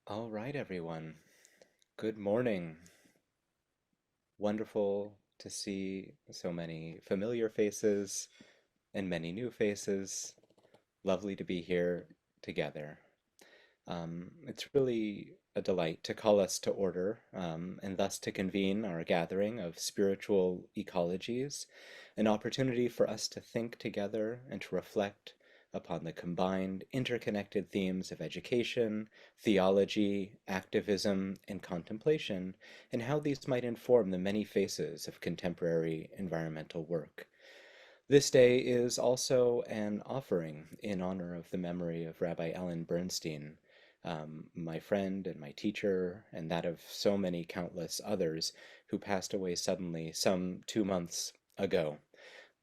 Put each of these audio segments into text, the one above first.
All right, everyone. Good morning. Wonderful to see so many familiar faces and many new faces. Lovely to be here together. It's really a delight to call us to order and thus to convene our gathering of spiritual ecologies, an opportunity for us to think together and to reflect upon the combined, interconnected themes of education, theology, activism, and contemplation, and how these might inform the many faces of contemporary environmental work. This day is also an offering in honor of the memory of Rabbi Ellen Bernstein, my friend and my teacher, and that of so many countless others who passed away suddenly some 2 months ago.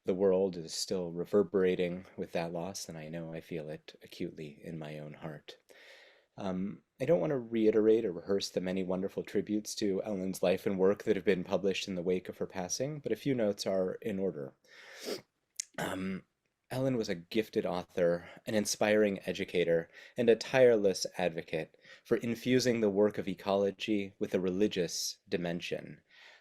The world is still reverberating with that loss, and I know I feel it acutely in my own heart. I don't want to reiterate or rehearse the many wonderful tributes to Ellen's life and work that have been published in the wake of her passing, but a few notes are in order. Um, Ellen was a gifted author, an inspiring educator, and a tireless advocate for infusing the work of ecology with a religious dimension.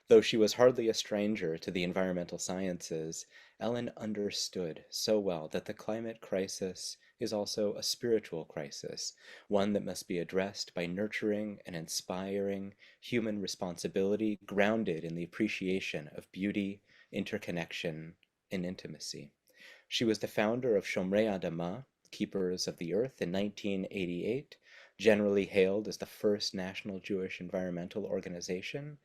Though she was hardly a stranger to the environmental sciences, Ellen understood so well that the climate crisis is also a spiritual crisis, one that must be addressed by nurturing and inspiring human responsibility grounded in the appreciation of beauty, interconnection, and intimacy. She was the founder of Shomrei Adamah, Keepers of the Earth, in 1988, generally hailed as the first national Jewish environmental organization.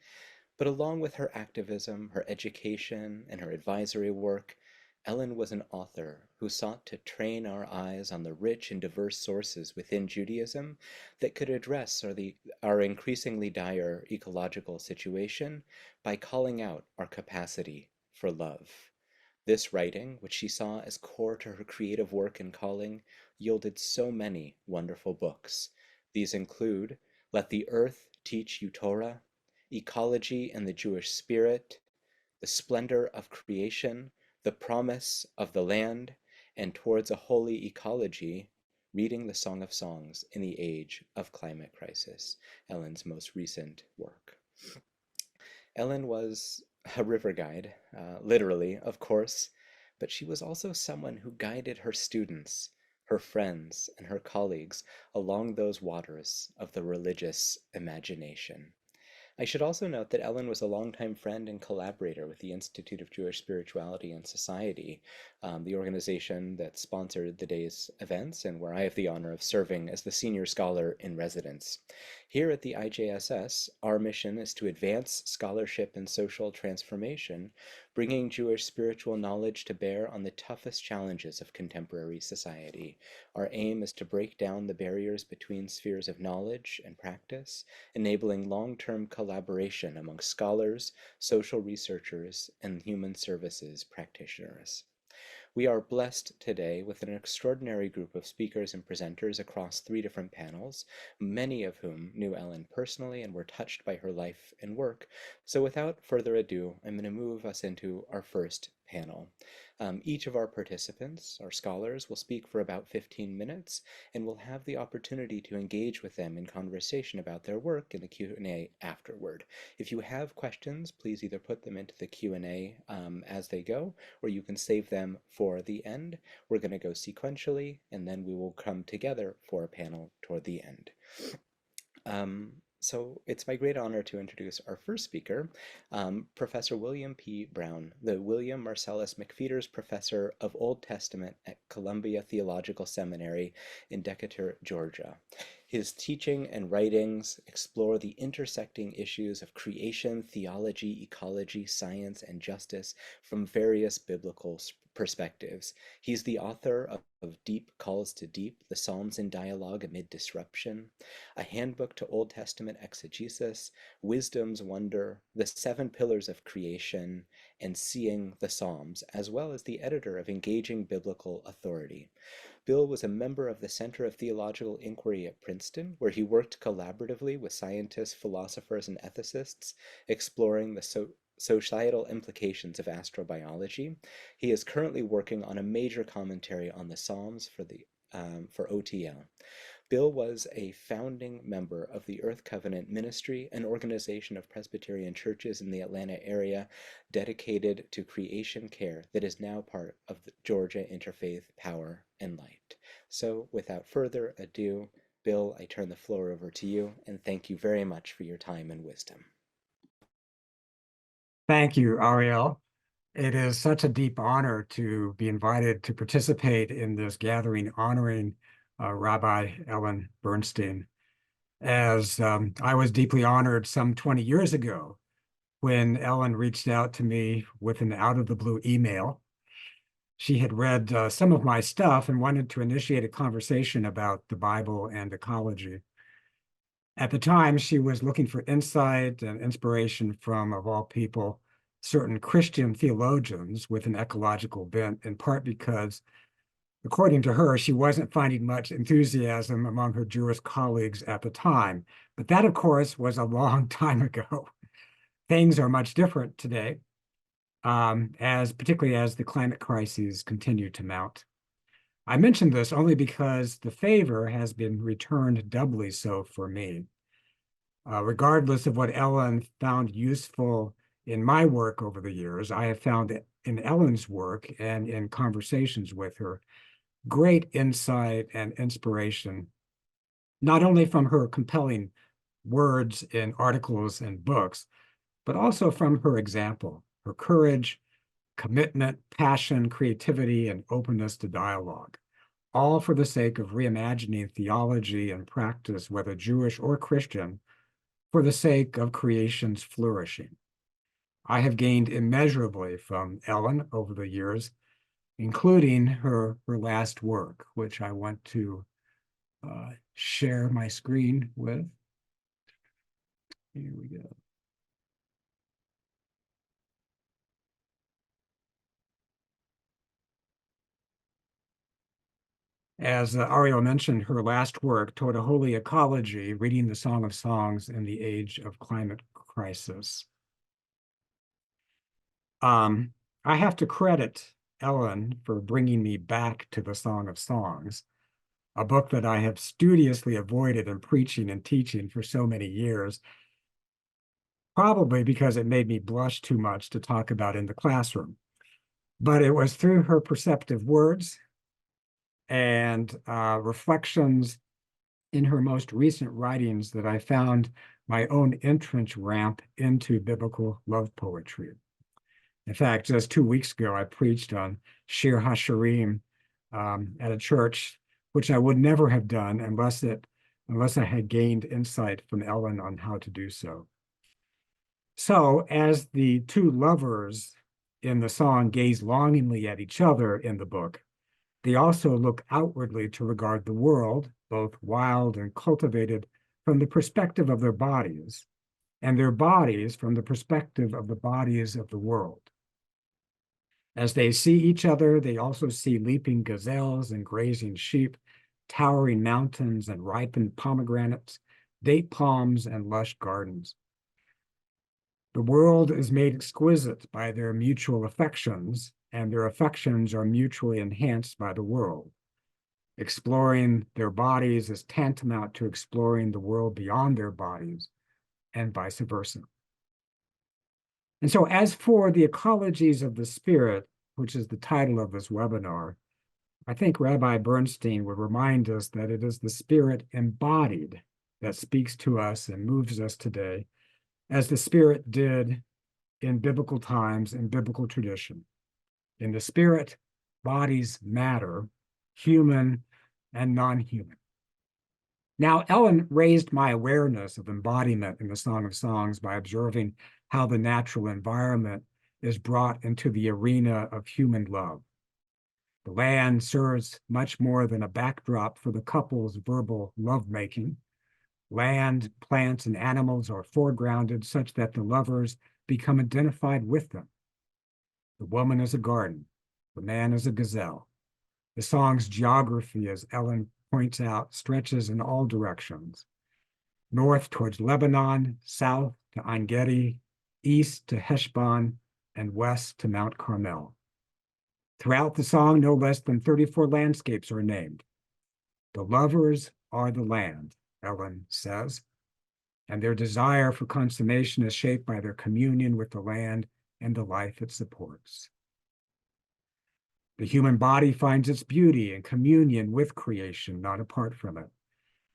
But along with her activism, her education, and her advisory work, Ellen was an author who sought to train our eyes on the rich and diverse sources within Judaism that could address our increasingly dire ecological situation by calling out our capacity for love. This writing, which she saw as core to her creative work and calling, yielded so many wonderful books. These include Let the Earth Teach You Torah, Ecology and the Jewish Spirit, The Splendor of Creation, The Promise of the Land, and Towards a Holy Ecology, Reading the Song of Songs in the Age of Climate Crisis, Ellen's most recent work. Ellen was a river guide, literally, of course, but she was also someone who guided her students, her friends, and her colleagues along those waters of the religious imagination. I should also note that Ellen was a longtime friend and collaborator with the Institute of Jewish Spirituality and Society, the organization that sponsored the day's events and where I have the honor of serving as the senior scholar in residence. Here at the IJSS, our mission is to advance scholarship and social transformation, bringing Jewish spiritual knowledge to bear on the toughest challenges of contemporary society. Our aim is to break down the barriers between spheres of knowledge and practice, enabling long-term collaboration among scholars, social researchers, and human services practitioners. We are blessed today with an extraordinary group of speakers and presenters across 3 different panels, many of whom knew Ellen personally and were touched by her life and work. So without further ado, I'm going to move us into our first panel. Each of our participants, our scholars, will speak for about 15 minutes, and we'll have the opportunity to engage with them in conversation about their work in the Q&A afterward. If you have questions, please either put them into the Q&A as they go, or you can save them for the end. We're going to go sequentially, and then we will come together for a panel toward the end. So it's my great honor to introduce our first speaker, Professor William P. Brown, the William Marcellus McPheeters Professor of Old Testament at Columbia Theological Seminary in Decatur, Georgia. His teaching and writings explore the intersecting issues of creation, theology, ecology, science, and justice from various biblical perspectives. He's the author of Deep Calls to Deep, the Psalms in Dialogue Amid Disruption, A Handbook to Old Testament Exegesis, Wisdom's Wonder, The Seven Pillars of Creation, and Seeing the Psalms, as well as the editor of Engaging Biblical Authority. Bill was a member of the Center of Theological Inquiry at Princeton, where he worked collaboratively with scientists, philosophers, and ethicists, exploring the societal implications of astrobiology. He is currently working on a major commentary on the Psalms for OTL. Bill was a founding member of the Earth Covenant Ministry, an organization of Presbyterian churches in the Atlanta area dedicated to creation care that is now part of the Georgia Interfaith Power and Light. So, without further ado, Bill, I turn the floor over to you, and thank you very much for your time and wisdom. Thank you, Ariel. It is such a deep honor to be invited to participate in this gathering honoring Rabbi Ellen Bernstein, as I was deeply honored some 20 years ago when Ellen reached out to me with an out-of-the-blue email. She had read some of my stuff and wanted to initiate a conversation about the Bible and ecology. At the time, she was looking for insight and inspiration from, of all people, certain Christian theologians with an ecological bent, in part because, according to her, she wasn't finding much enthusiasm among her Jewish colleagues at the time. But that, of course, was a long time ago. Things are much different today, particularly as the climate crises continue to mount. I mention this only because the favor has been returned doubly so for me. Regardless of what Ellen found useful in my work over the years, I have found in Ellen's work and in conversations with her great insight and inspiration, not only from her compelling words in articles and books, but also from her example, her courage, commitment, passion, creativity, and openness to dialogue, all for the sake of reimagining theology and practice, whether Jewish or Christian, for the sake of creation's flourishing. I have gained immeasurably from Ellen over the years, including her last work, which I want to share my screen with. Here we go. As Ariel mentioned, her last work, Toward a Holy Ecology, Reading the Song of Songs in the Age of Climate Crisis. I have to credit Ellen for bringing me back to the Song of Songs, a book that I have studiously avoided in preaching and teaching for so many years, probably because it made me blush too much to talk about in the classroom. But it was through her perceptive words and reflections in her most recent writings that I found my own entrance ramp into biblical love poetry. In fact, just 2 weeks ago, I preached on Shir HaShirim at a church, which I would never have done unless I had gained insight from Ellen on how to do so. So, as the two lovers in the song gaze longingly at each other in the book, they also look outwardly to regard the world, both wild and cultivated, from the perspective of their bodies, and their bodies from the perspective of the bodies of the world. As they see each other, they also see leaping gazelles and grazing sheep, towering mountains and ripened pomegranates, date palms and lush gardens. The world is made exquisite by their mutual affections, and their affections are mutually enhanced by the world. Exploring their bodies is tantamount to exploring the world beyond their bodies, and vice versa. And so, as for the ecologies of the spirit, which is the title of this webinar, I think Rabbi Bernstein would remind us that it is the spirit embodied that speaks to us and moves us today, as the spirit did in biblical times and biblical tradition. In the spirit, bodies matter, human and non-human. Now, Ellen raised my awareness of embodiment in the Song of Songs by observing how the natural environment is brought into the arena of human love. The land serves much more than a backdrop for the couple's verbal lovemaking. Land, plants, and animals are foregrounded such that the lovers become identified with them. The woman is a garden, the man is a gazelle. The song's geography, as Ellen points out, stretches in all directions. North towards Lebanon, south to Ein Gedi, east to Heshbon, and west to Mount Carmel. Throughout the song, no less than 34 landscapes are named. The lovers are the land, Ellen says, and their desire for consummation is shaped by their communion with the land and the life it supports. The human body finds its beauty in communion with creation, not apart from it.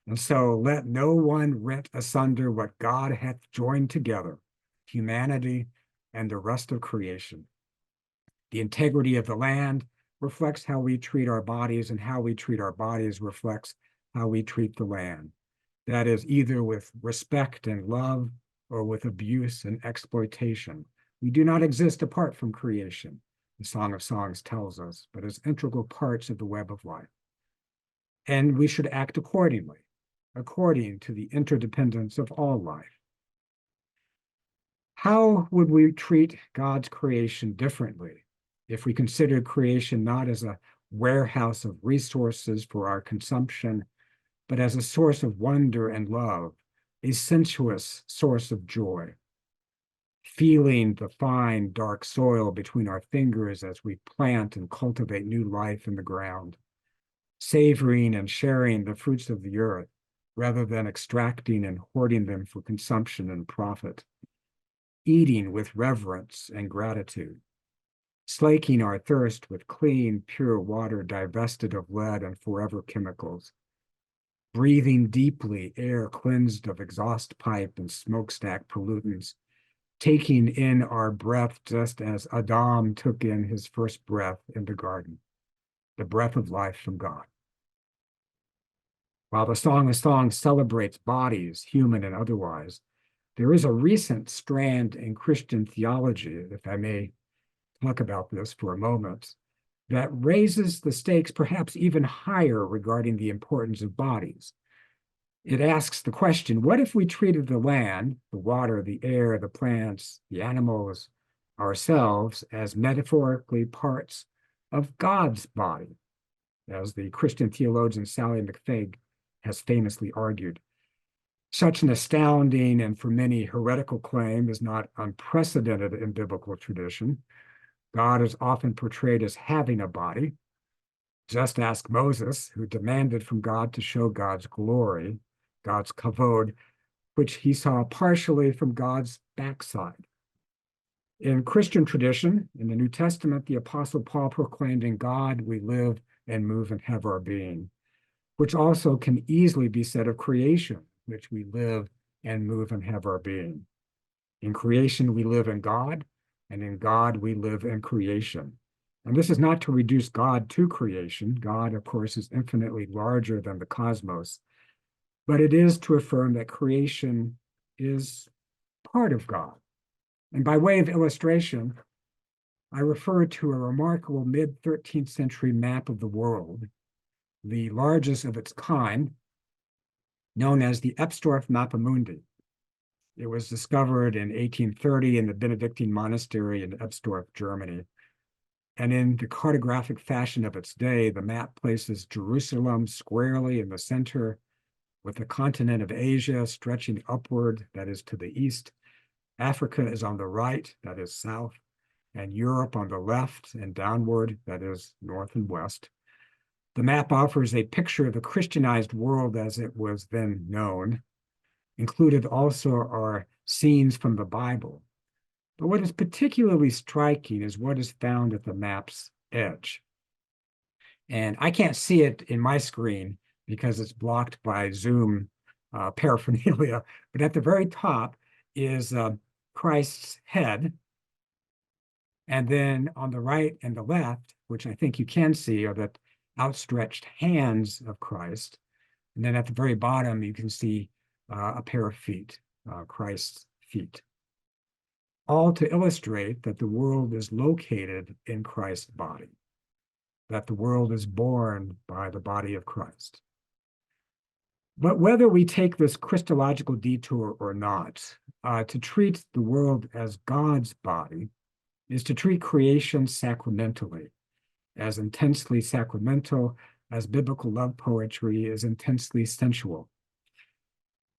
And so let no one rent asunder what God hath joined together, humanity and the rest of creation. The integrity of the land reflects how we treat our bodies, and how we treat our bodies reflects how we treat the land. That is, either with respect and love or with abuse and exploitation. We do not exist apart from creation, the Song of Songs tells us, but as integral parts of the web of life. And we should act accordingly, according to the interdependence of all life. How would we treat God's creation differently if we considered creation not as a warehouse of resources for our consumption, but as a source of wonder and love, a sensuous source of joy? Feeling the fine, dark soil between our fingers as we plant and cultivate new life in the ground, savoring and sharing the fruits of the earth, rather than extracting and hoarding them for consumption and profit, eating with reverence and gratitude, slaking our thirst with clean, pure water divested of lead and forever chemicals, breathing deeply air cleansed of exhaust pipe and smokestack pollutants, taking in our breath just as Adam took in his first breath in the garden, the breath of life from God. While the Song of Songs celebrates bodies, human and otherwise, there is a recent strand in Christian theology, if I may talk about this for a moment, that raises the stakes perhaps even higher regarding the importance of bodies. It asks the question, what if we treated the land, the water, the air, the plants, the animals, ourselves as metaphorically parts of God's body, as the Christian theologian Sally McPheeters has famously argued? Such an astounding and for many heretical claim is not unprecedented in biblical tradition. God is often portrayed as having a body. Just ask Moses, who demanded from God to show God's glory, God's kavod, which he saw partially from God's backside. In Christian tradition, in the New Testament, the Apostle Paul proclaimed, in God we live and move and have our being, which also can easily be said of creation, which we live and move and have our being. In creation, we live in God, and in God, we live in creation. And this is not to reduce God to creation. God, of course, is infinitely larger than the cosmos, but it is to affirm that creation is part of God. And by way of illustration, I refer to a remarkable mid-13th century map of the world, the largest of its kind, known as the Ebstorf Mappamundi. It was discovered in 1830 in the Benedictine monastery in Ebstorf, Germany. And in the cartographic fashion of its day, the map places Jerusalem squarely in the center, with the continent of Asia stretching upward, that is to the east. Africa is on the right, that is south, and Europe on the left and downward, that is north and west. The map offers a picture of the Christianized world as it was then known. Included also are scenes from the Bible. But what is particularly striking is what is found at the map's edge. And I can't see it in my screen because it's blocked by Zoom paraphernalia. But at the very top is Christ's head. And then on the right and the left, which I think you can see, are the outstretched hands of Christ. And then at the very bottom, you can see a pair of feet, Christ's feet. All to illustrate that the world is located in Christ's body, that the world is born by the body of Christ. But whether we take this Christological detour or not, to treat the world as God's body is to treat creation sacramentally, as intensely sacramental as biblical love poetry is intensely sensual.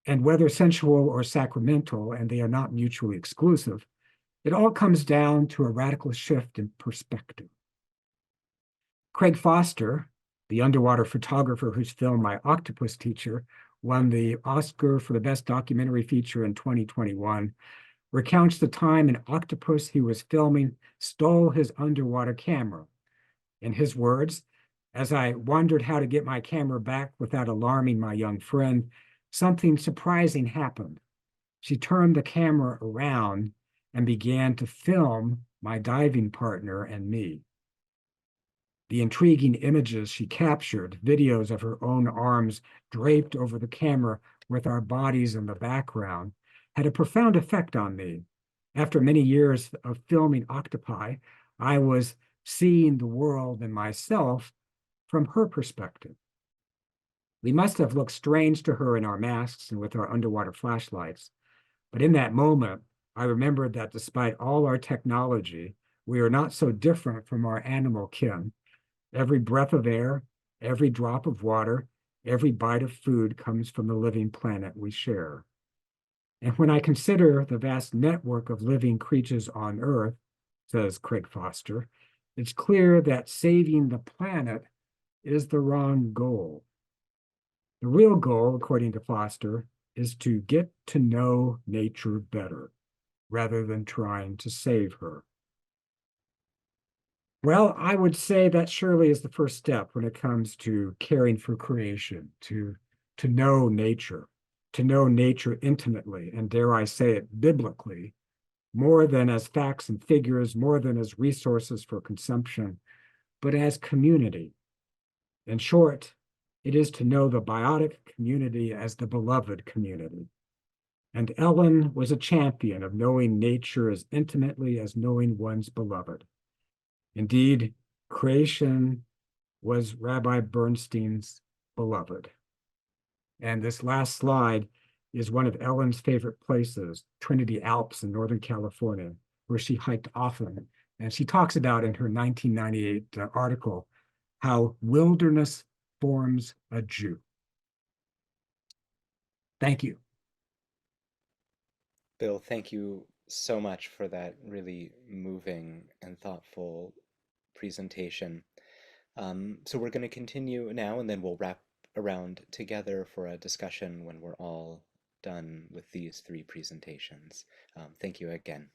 And whether sensual or sacramental, and they are not mutually exclusive, it all comes down to a radical shift in perspective. Craig Foster, the underwater photographer whose film My Octopus Teacher won the Oscar for the Best Documentary Feature in 2021, recounts the time an octopus he was filming stole his underwater camera. In his words, as I wondered how to get my camera back without alarming my young friend, something surprising happened. She turned the camera around and began to film my diving partner and me. The intriguing images she captured, videos of her own arms draped over the camera with our bodies in the background, had a profound effect on me. After many years of filming octopi, I was seeing the world and myself from her perspective. We must have looked strange to her in our masks and with our underwater flashlights. But in that moment, I remembered that despite all our technology, we are not so different from our animal kin. Every breath of air, every drop of water, every bite of food comes from the living planet we share. And when I consider the vast network of living creatures on Earth, says Craig Foster, it's clear that saving the planet is the wrong goal. The real goal, according to Foster, is to get to know nature better rather than trying to save her. Well, I would say that surely is the first step when it comes to caring for creation, to know nature, intimately, and dare I say it, biblically, more than as facts and figures, more than as resources for consumption, but as community. In short, it is to know the biotic community as the beloved community. And Ellen was a champion of knowing nature as intimately as knowing one's beloved. Indeed, creation was Rabbi Bernstein's beloved. And this last slide is one of Ellen's favorite places, Trinity Alps in Northern California, where she hiked often. And she talks about in her 1998 article how wilderness forms a Jew. Thank you. Bill, thank you so much for that really moving and thoughtful presentation. So we're going to continue now, and then we'll wrap around together for a discussion when we're all done with these three presentations. Thank you again.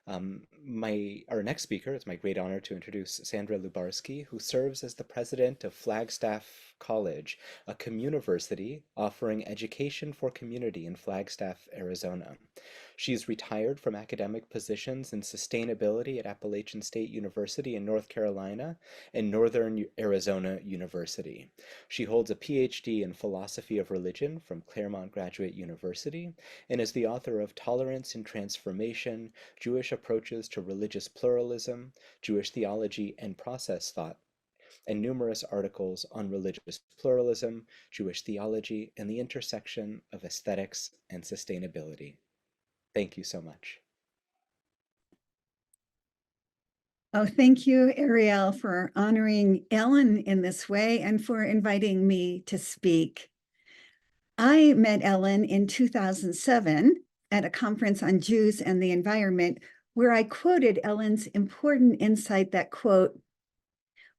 Our next speaker, it's my great honor to introduce Sandra Lubarsky, who serves as the president of Flagstaff College, a communiversity offering education for community in Flagstaff, Arizona. She's retired from academic positions in sustainability at Appalachian State University in North Carolina and Northern Arizona University. She holds a PhD in philosophy of religion from Claremont Graduate University and is the author of Tolerance and Transformation, Jewish Approaches to Religious Pluralism, Jewish Theology and Process Thought, and numerous articles on religious pluralism, Jewish theology, and the intersection of aesthetics and sustainability. Thank you so much. Oh, thank you, Ariel, for honoring Ellen in this way and for inviting me to speak. I met Ellen in 2007 at a conference on Jews and the environment, where I quoted Ellen's important insight that, quote,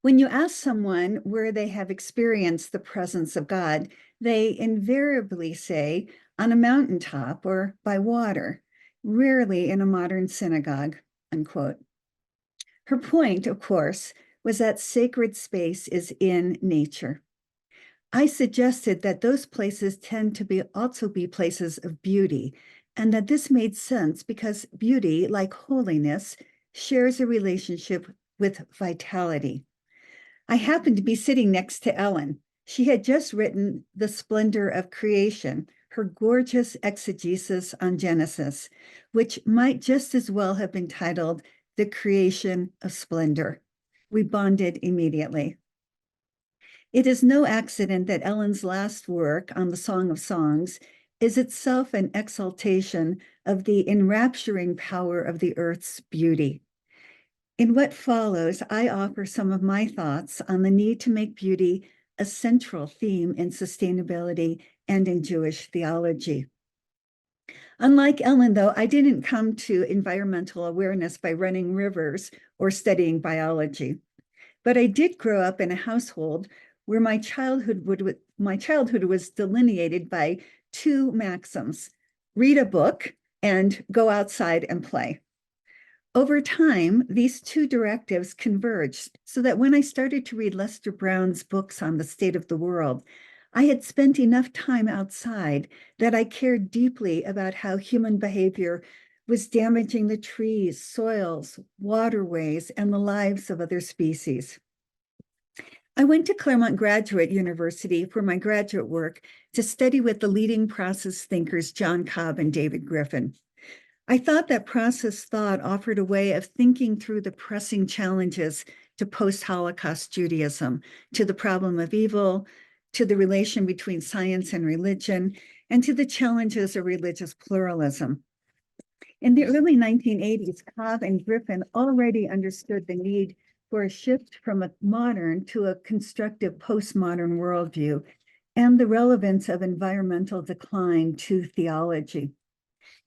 "When you ask someone where they have experienced the presence of God, they invariably say on a mountaintop or by water, rarely in a modern synagogue," unquote. Her point, of course, was that sacred space is in nature. I suggested that those places tend to also be places of beauty, and that this made sense because beauty, like holiness, shares a relationship with vitality. I happened to be sitting next to Ellen. She had just written The Splendor of Creation, her gorgeous exegesis on Genesis, which might just as well have been titled The Creation of Splendor. We bonded immediately. It is no accident that Ellen's last work on the Song of Songs is itself an exaltation of the enrapturing power of the earth's beauty. In what follows, I offer some of my thoughts on the need to make beauty a central theme in sustainability and in Jewish theology. Unlike Ellen, though, I didn't come to environmental awareness by running rivers or studying biology. But I did grow up in a household where my childhood was delineated by two maxims: read a book and go outside and play. Over time, these two directives converged so that when I started to read Lester Brown's books on the state of the world, I had spent enough time outside that I cared deeply about how human behavior was damaging the trees, soils, waterways, and the lives of other species. I went to Claremont Graduate University for my graduate work to study with the leading process thinkers John Cobb and David Griffin. I thought that process thought offered a way of thinking through the pressing challenges to post-Holocaust Judaism, to the problem of evil, to the relation between science and religion, and to the challenges of religious pluralism. In the early 1980s, Cobb and Griffin already understood the need for a shift from a modern to a constructive postmodern worldview and the relevance of environmental decline to theology.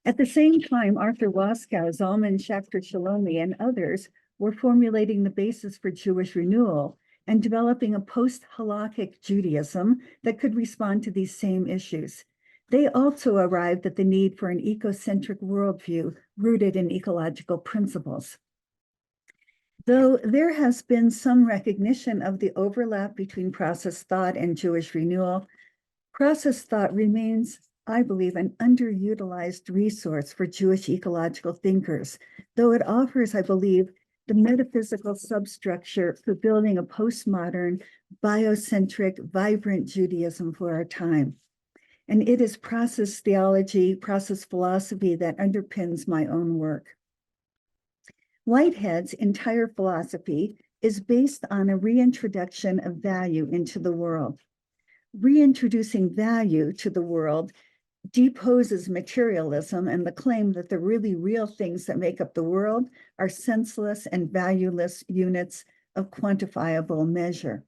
At the same time, Arthur Waskow, Zalman Schachter Shalomi, and others were formulating the basis for Jewish renewal and developing a post-halakhic Judaism that could respond to these same issues. They also arrived at the need for an ecocentric worldview rooted in ecological principles. Though there has been some recognition of the overlap between process thought and Jewish renewal, process thought remains, I believe, an underutilized resource for Jewish ecological thinkers, though it offers, I believe, the metaphysical substructure for building a postmodern, biocentric, vibrant Judaism for our time. And it is process theology, process philosophy that underpins my own work. Whitehead's entire philosophy is based on a reintroduction of value into the world. Reintroducing value to the world deposes materialism and the claim that the really real things that make up the world are senseless and valueless units of quantifiable measure.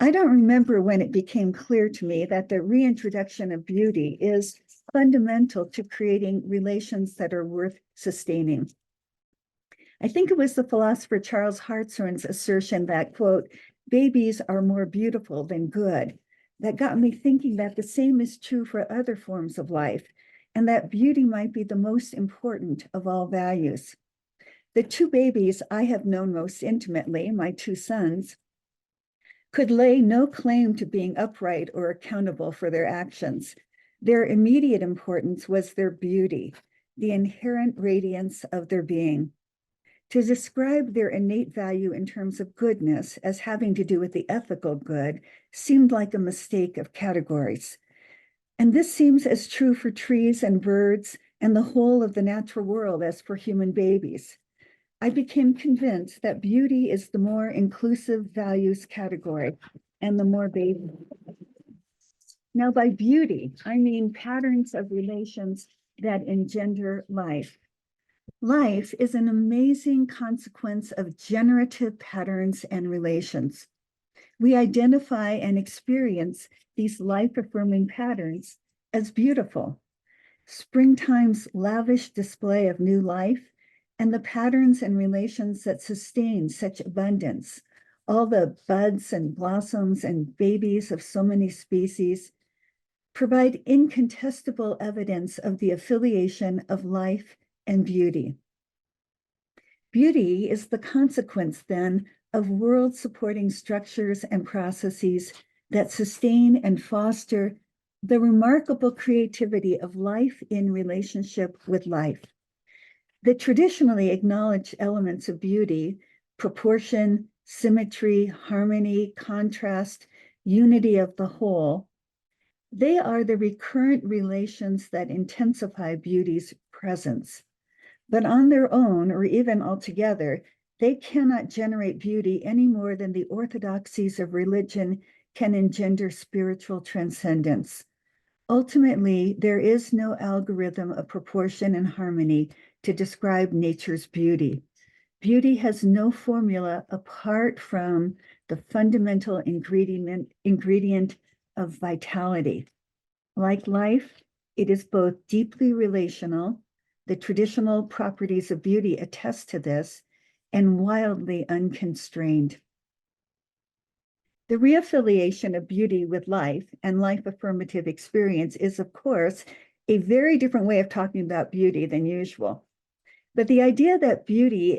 I don't remember when it became clear to me that the reintroduction of beauty is fundamental to creating relations that are worth sustaining. I think it was the philosopher Charles Hartshorne's assertion that, quote, babies are more beautiful than good, that got me thinking that the same is true for other forms of life, and that beauty might be the most important of all values. The two babies I have known most intimately, my two sons, could lay no claim to being upright or accountable for their actions. Their immediate importance was their beauty, the inherent radiance of their being. To describe their innate value in terms of goodness as having to do with the ethical good seemed like a mistake of categories. And this seems as true for trees and birds and the whole of the natural world as for human babies. I became convinced that beauty is the more inclusive values category and the more baby. Now, by beauty, I mean patterns of relations that engender life. Life is an amazing consequence of generative patterns and relations. We identify and experience these life-affirming patterns as beautiful. Springtime's lavish display of new life and the patterns and relations that sustain such abundance, all the buds and blossoms and babies of so many species, provide incontestable evidence of the affiliation of life and beauty. Beauty is the consequence, then, of world-supporting structures and processes that sustain and foster the remarkable creativity of life in relationship with life. The traditionally acknowledged elements of beauty, proportion, symmetry, harmony, contrast, unity of the whole, they are the recurrent relations that intensify beauty's presence. But on their own, or even altogether, they cannot generate beauty any more than the orthodoxies of religion can engender spiritual transcendence. Ultimately, there is no algorithm of proportion and harmony to describe nature's beauty. Beauty has no formula apart from the fundamental ingredient of vitality. Like life, it is both deeply relational, the traditional properties of beauty attest to this, and wildly unconstrained. The reaffiliation of beauty with life and life affirmative experience is, of course, a very different way of talking about beauty than usual. But the idea that beauty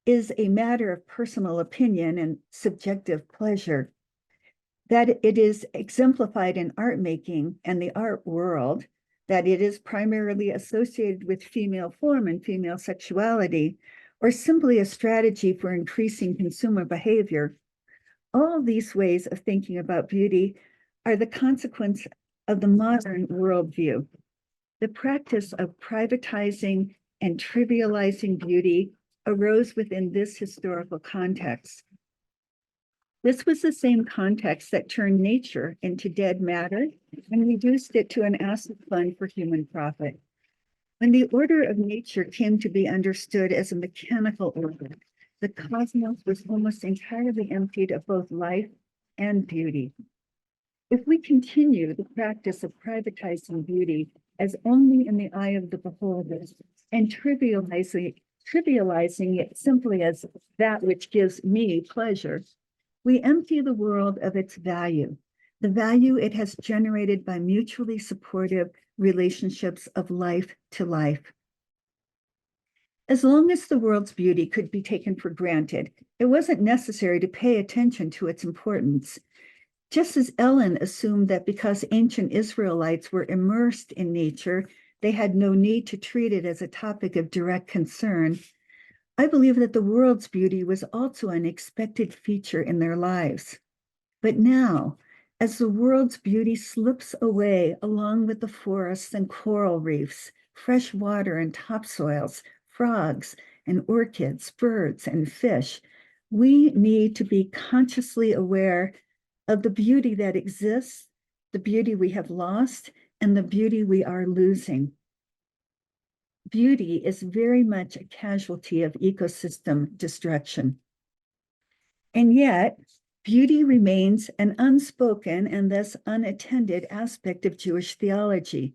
is a matter of personal opinion and subjective pleasure, that it is exemplified in art making and the art world, that it is primarily associated with female form and female sexuality, or simply a strategy for increasing consumer behavior, all of these ways of thinking about beauty are the consequence of the modern worldview. The practice of privatizing and trivializing beauty arose within this historical context. This was the same context that turned nature into dead matter and reduced it to an asset fund for human profit. When the order of nature came to be understood as a mechanical order, the cosmos was almost entirely emptied of both life and beauty. If we continue the practice of privatizing beauty as only in the eye of the beholder and trivializing it simply as that which gives me pleasure, we empty the world of its value, the value it has generated by mutually supportive relationships of life to life. As long as the world's beauty could be taken for granted, it wasn't necessary to pay attention to its importance. Just as Ellen assumed that because ancient Israelites were immersed in nature, they had no need to treat it as a topic of direct concern, I believe that the world's beauty was also an expected feature in their lives. But now, as the world's beauty slips away along with the forests and coral reefs, fresh water and topsoils, frogs and orchids, birds and fish, we need to be consciously aware of the beauty that exists, the beauty we have lost, and the beauty we are losing. Beauty is very much a casualty of ecosystem destruction. And yet, beauty remains an unspoken and thus unattended aspect of Jewish theology,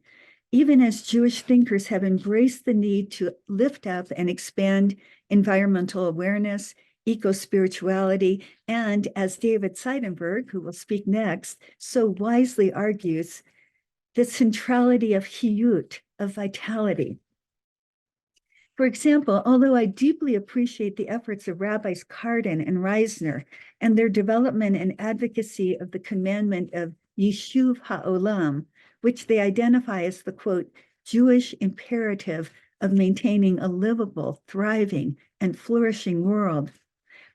even as Jewish thinkers have embraced the need to lift up and expand environmental awareness, eco-spirituality, and as David Seidenberg, who will speak next, so wisely argues, the centrality of chiyut, of vitality. For example, although I deeply appreciate the efforts of Rabbis Cardin and Reisner and their development and advocacy of the commandment of Yishuv HaOlam, which they identify as the, quote, Jewish imperative of maintaining a livable, thriving, and flourishing world,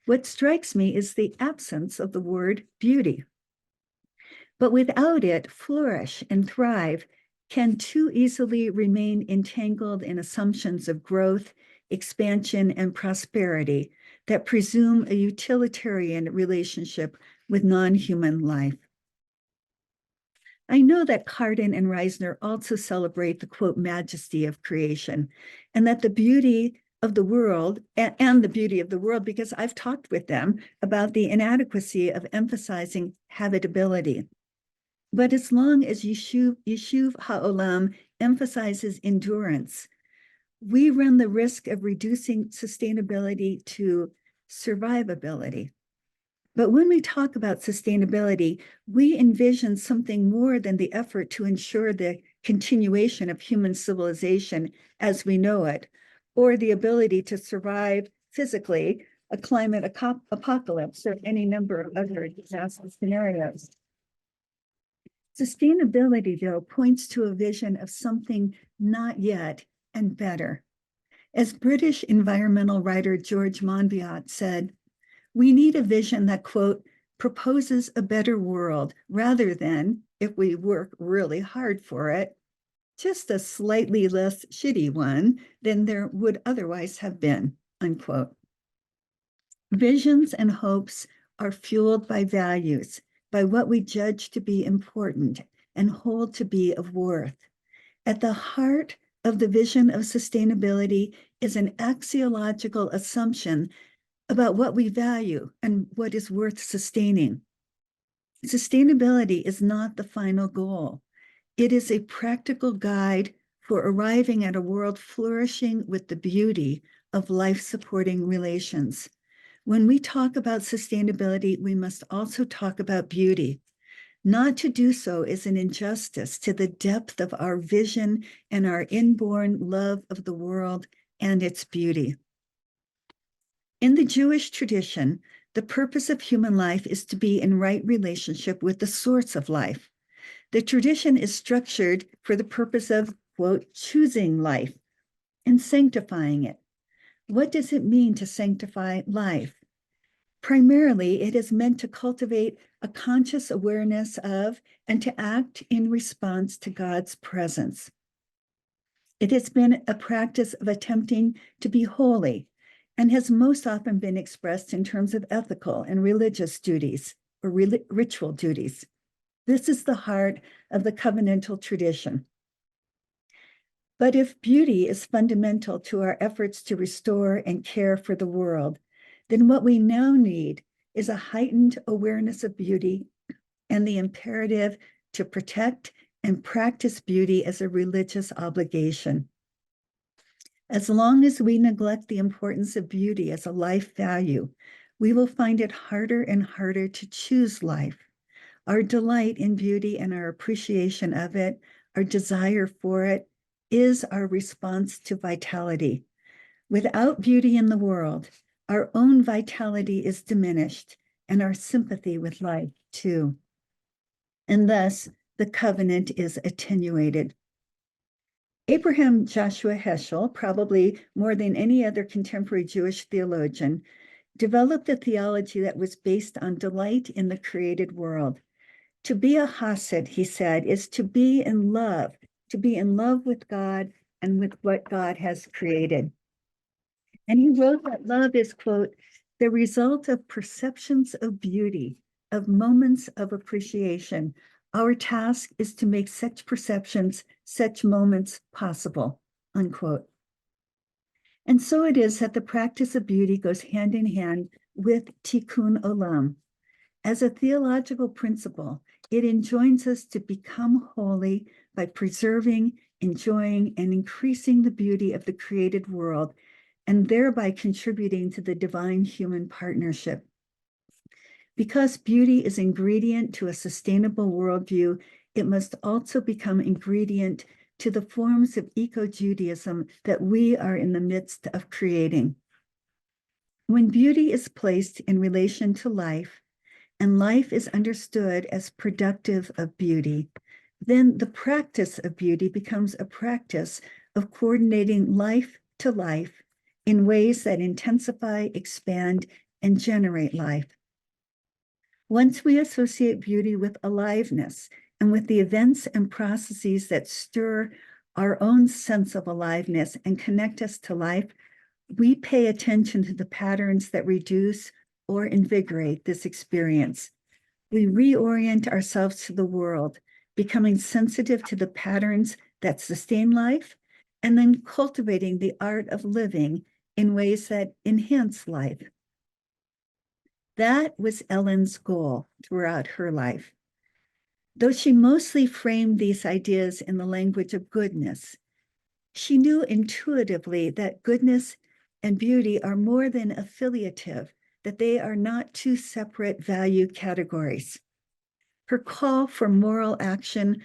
what strikes me is the absence of the word beauty. But without it, flourish and thrive can too easily remain entangled in assumptions of growth, expansion, and prosperity that presume a utilitarian relationship with non-human life. I know that Cardin and Reisner also celebrate the, quote, majesty of creation, and that the beauty of the world, and the beauty of the world, because I've talked with them about the inadequacy of emphasizing habitability. But as long as Yishuv HaOlam emphasizes endurance, we run the risk of reducing sustainability to survivability. But when we talk about sustainability, we envision something more than the effort to ensure the continuation of human civilization as we know it, or the ability to survive physically a climate apocalypse or any number of other disaster scenarios. Sustainability, though, points to a vision of something not yet and better. As British environmental writer George Monbiot said, we need a vision that, quote, proposes a better world rather than, if we work really hard for it, just a slightly less shitty one than there would otherwise have been, unquote. Visions and hopes are fueled by values, by what we judge to be important and hold to be of worth. At the heart of the vision of sustainability is an axiological assumption about what we value and what is worth sustaining. Sustainability is not the final goal. It is a practical guide for arriving at a world flourishing with the beauty of life-supporting relations. When we talk about sustainability, we must also talk about beauty. Not to do so is an injustice to the depth of our vision and our inborn love of the world and its beauty. In the Jewish tradition, the purpose of human life is to be in right relationship with the source of life. The tradition is structured for the purpose of, quote, choosing life and sanctifying it. What does it mean to sanctify life? Primarily, it is meant to cultivate a conscious awareness of and to act in response to God's presence. It has been a practice of attempting to be holy and has most often been expressed in terms of ethical and religious duties or ritual duties. This is the heart of the covenantal tradition. But if beauty is fundamental to our efforts to restore and care for the world, then what we now need is a heightened awareness of beauty and the imperative to protect and practice beauty as a religious obligation. As long as we neglect the importance of beauty as a life value, we will find it harder and harder to choose life. Our delight in beauty and our appreciation of it, our desire for it, is our response to vitality. Without beauty in the world, our own vitality is diminished and our sympathy with life too. And thus, the covenant is attenuated. Abraham Joshua Heschel, probably more than any other contemporary Jewish theologian, developed a theology that was based on delight in the created world. To be a Hasid, he said, is to be in love with God and with what God has created. And he wrote that love is, quote, the result of perceptions of beauty, of moments of appreciation. Our task is to make such perceptions, such moments possible, unquote. And so it is that the practice of beauty goes hand in hand with tikkun olam. As a theological principle, it enjoins us to become holy by preserving, enjoying, and increasing the beauty of the created world, and thereby contributing to the divine human partnership. Because beauty is ingredient to a sustainable worldview, it must also become ingredient to the forms of eco-Judaism that we are in the midst of creating. When beauty is placed in relation to life, and life is understood as productive of beauty, then the practice of beauty becomes a practice of coordinating life to life in ways that intensify, expand, and generate life. Once we associate beauty with aliveness and with the events and processes that stir our own sense of aliveness and connect us to life, we pay attention to the patterns that reduce or invigorate this experience. We reorient ourselves to the world, becoming sensitive to the patterns that sustain life, and then cultivating the art of living in ways that enhance life. That was Ellen's goal throughout her life. Though she mostly framed these ideas in the language of goodness, she knew intuitively that goodness and beauty are more than affiliative, that they are not two separate value categories. Her call for moral action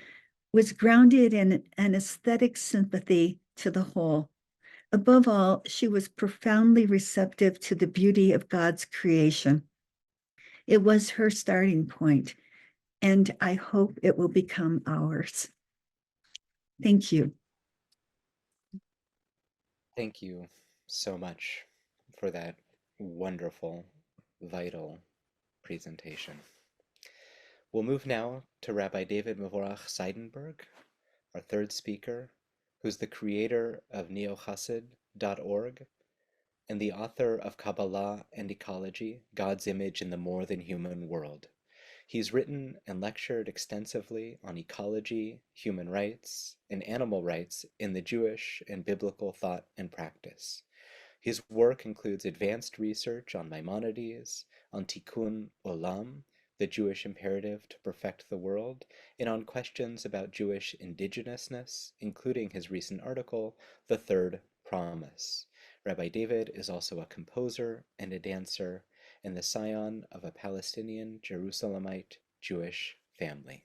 was grounded in an aesthetic sympathy to the whole. Above all, she was profoundly receptive to the beauty of God's creation. It was her starting point, and I hope it will become ours. Thank you. Thank you so much for that wonderful, vital presentation. We'll move now to Rabbi David Mevorach Seidenberg, our third speaker, who's the creator of neochassid.org and the author of Kabbalah and Ecology, God's Image in the More Than Human World. He's written and lectured extensively on ecology, human rights, and animal rights in the Jewish and biblical thought and practice. His work includes advanced research on Maimonides, on tikkun olam, the Jewish imperative to perfect the world, and on questions about Jewish indigenousness, including his recent article, The Third Promise. Rabbi David is also a composer and a dancer and the scion of a Palestinian Jerusalemite Jewish family.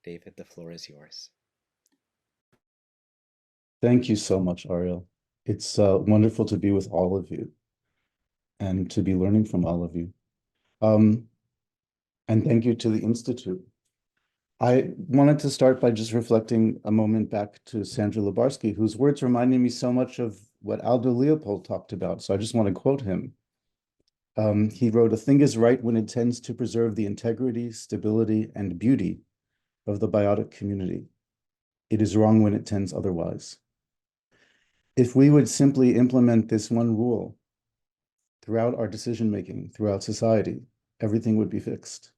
David, the floor is yours. Thank you so much, Ariel. It's wonderful to be with all of you and to be learning from all of you. And thank you to the Institute. I wanted to start by just reflecting a moment back to Sandra Lubarsky, whose words reminded me so much of what Aldo Leopold talked about. So I just want to quote him. He wrote, "A thing is right when it tends to preserve the integrity, stability, and beauty of the biotic community. It is wrong when it tends otherwise." If we would simply implement this one rule throughout our decision-making, throughout society, everything would be fixed.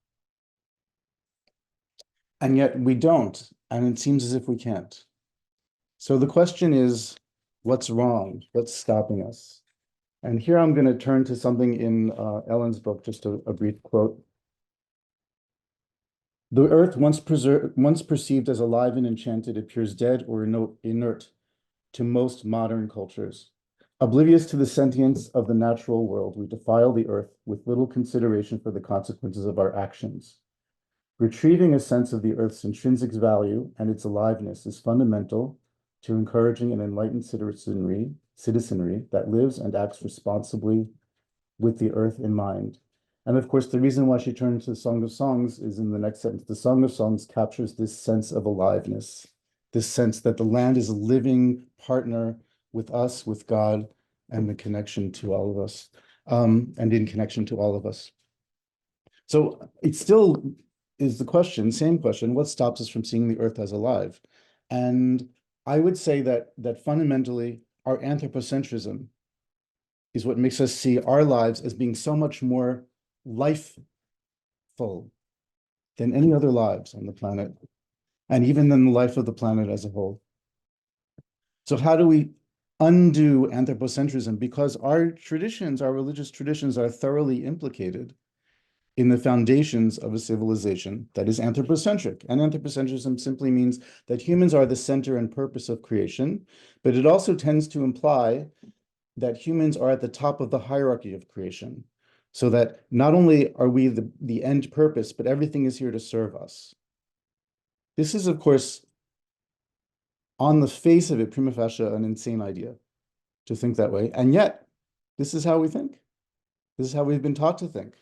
And yet we don't, and it seems as if we can't. So the question is, what's wrong? What's stopping us? And here I'm going to turn to something in Ellen's book, just a brief quote. "The earth, once perceived as alive and enchanted, appears dead or inert to most modern cultures. Oblivious to the sentience of the natural world, we defile the earth with little consideration for the consequences of our actions. Retrieving a sense of the earth's intrinsic value and its aliveness is fundamental to encouraging an enlightened citizenry that lives and acts responsibly with the earth in mind." And of course, the reason why she turned to the Song of Songs is in the next sentence. The Song of Songs captures this sense of aliveness, this sense that the land is a living partner with us, with God, and the connection to all of us, and in connection to all of us. So it still is the question, same question, what stops us from seeing the earth as alive? And I would say that fundamentally our anthropocentrism is what makes us see our lives as being so much more lifeful than any other lives on the planet, and even than the life of the planet as a whole. So how do we undo anthropocentrism? Because our traditions, our religious traditions, are thoroughly implicated in the foundations of a civilization that is anthropocentric. And anthropocentrism simply means that humans are the center and purpose of creation, but it also tends to imply that humans are at the top of the hierarchy of creation, so that not only are we the end purpose, but everything is here to serve us. This is, of course, on the face of it, prima facie, an insane idea to think that way. And yet, this is how we think. This is how we've been taught to think.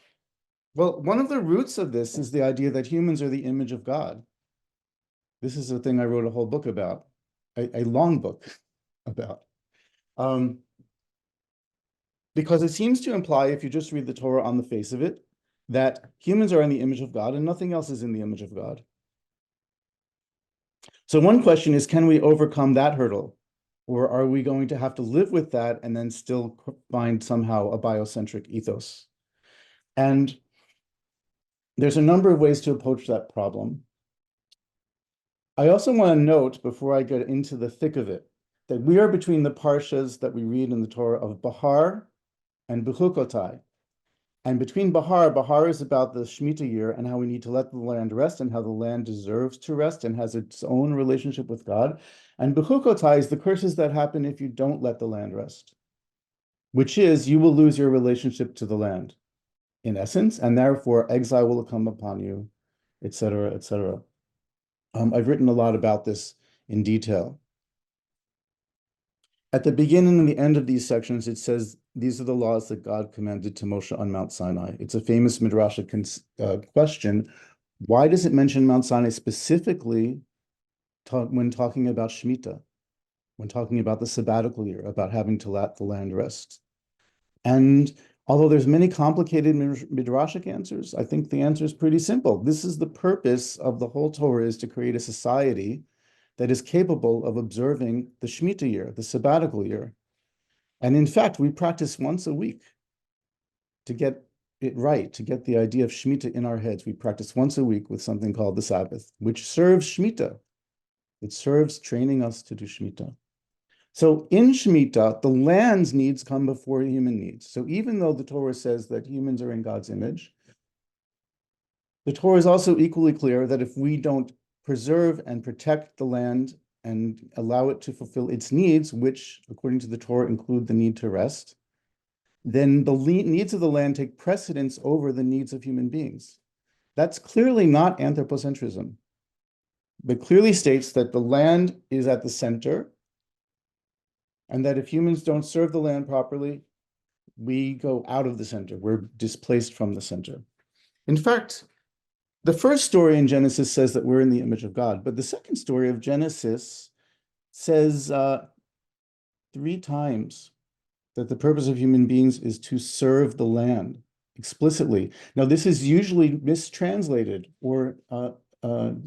Well, one of the roots of this is the idea that humans are the image of God. This is a thing I wrote a whole book about, a long book about. Because it seems to imply, if you just read the Torah on the face of it, that humans are in the image of God and nothing else is in the image of God. So one question is, can we overcome that hurdle? Or are we going to have to live with that and then still find somehow a biocentric ethos? And there's a number of ways to approach that problem. I also want to note, before I get into the thick of it, that we are between the parshas that we read in the Torah of Bahar and Bechukotai. And between Bahar is about the Shemitah year and how we need to let the land rest and how the land deserves to rest and has its own relationship with God. And Bechukotai is the curses that happen if you don't let the land rest, which is you will lose your relationship to the land, in essence, and therefore exile will come upon you, etc., etc. I've written a lot about this in detail. At the beginning and the end of these sections, it says, these are the laws that God commanded to Moshe on Mount Sinai. It's a famous Midrashic question. Why does it mention Mount Sinai specifically when talking about Shemitah, when talking about the sabbatical year, about having to let the land rest? And although there's many complicated Midrashic answers, I think the answer is pretty simple. This is the purpose of the whole Torah, is to create a society that is capable of observing the Shemitah year, the sabbatical year. And in fact, we practice once a week to get it right, to get the idea of Shemitah in our heads. We practice once a week with something called the Sabbath, which serves Shemitah. It serves training us to do Shemitah. So in Shemitah, the land's needs come before human needs. So even though the Torah says that humans are in God's image, the Torah is also equally clear that if we don't preserve and protect the land and allow it to fulfill its needs, which, according to the Torah, include the need to rest, then the needs of the land take precedence over the needs of human beings. That's clearly not anthropocentrism, but clearly states that the land is at the center, and that if humans don't serve the land properly, we go out of the center. We're displaced from the center. In fact, the first story in Genesis says that we're in the image of God, but the second story of Genesis says 3 times that the purpose of human beings is to serve the land explicitly. Now, this is usually mistranslated or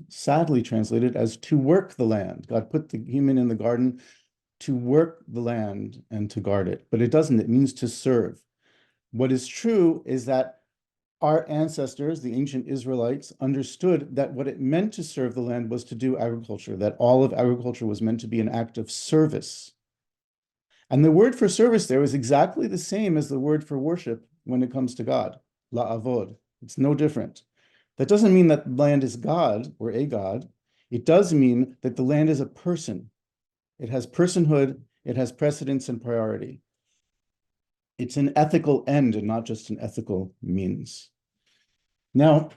sadly translated as to work the land. God put the human in the garden to work the land and to guard it, but it doesn't. It means to serve. What is true is that our ancestors, the ancient Israelites, understood that what it meant to serve the land was to do agriculture, that all of agriculture was meant to be an act of service. And the word for service there is exactly the same as the word for worship when it comes to God, la'avod. It's no different. That doesn't mean that land is God or a God. It does mean that the land is a person. It has personhood, it has precedence and priority. It's an ethical end and not just an ethical means. Now,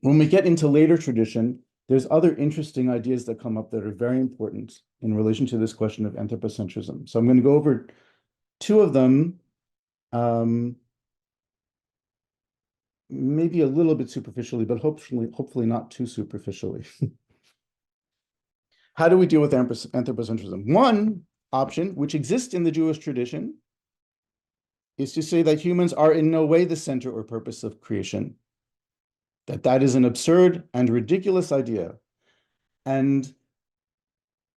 when we get into later tradition, there's other interesting ideas that come up that are very important in relation to this question of anthropocentrism. So I'm going to go over 2 of them, maybe a little bit superficially, but hopefully not too superficially. How do we deal with anthropocentrism? One option, which exists in the Jewish tradition, is to say that humans are in no way the center or purpose of creation, that is an absurd and ridiculous idea. And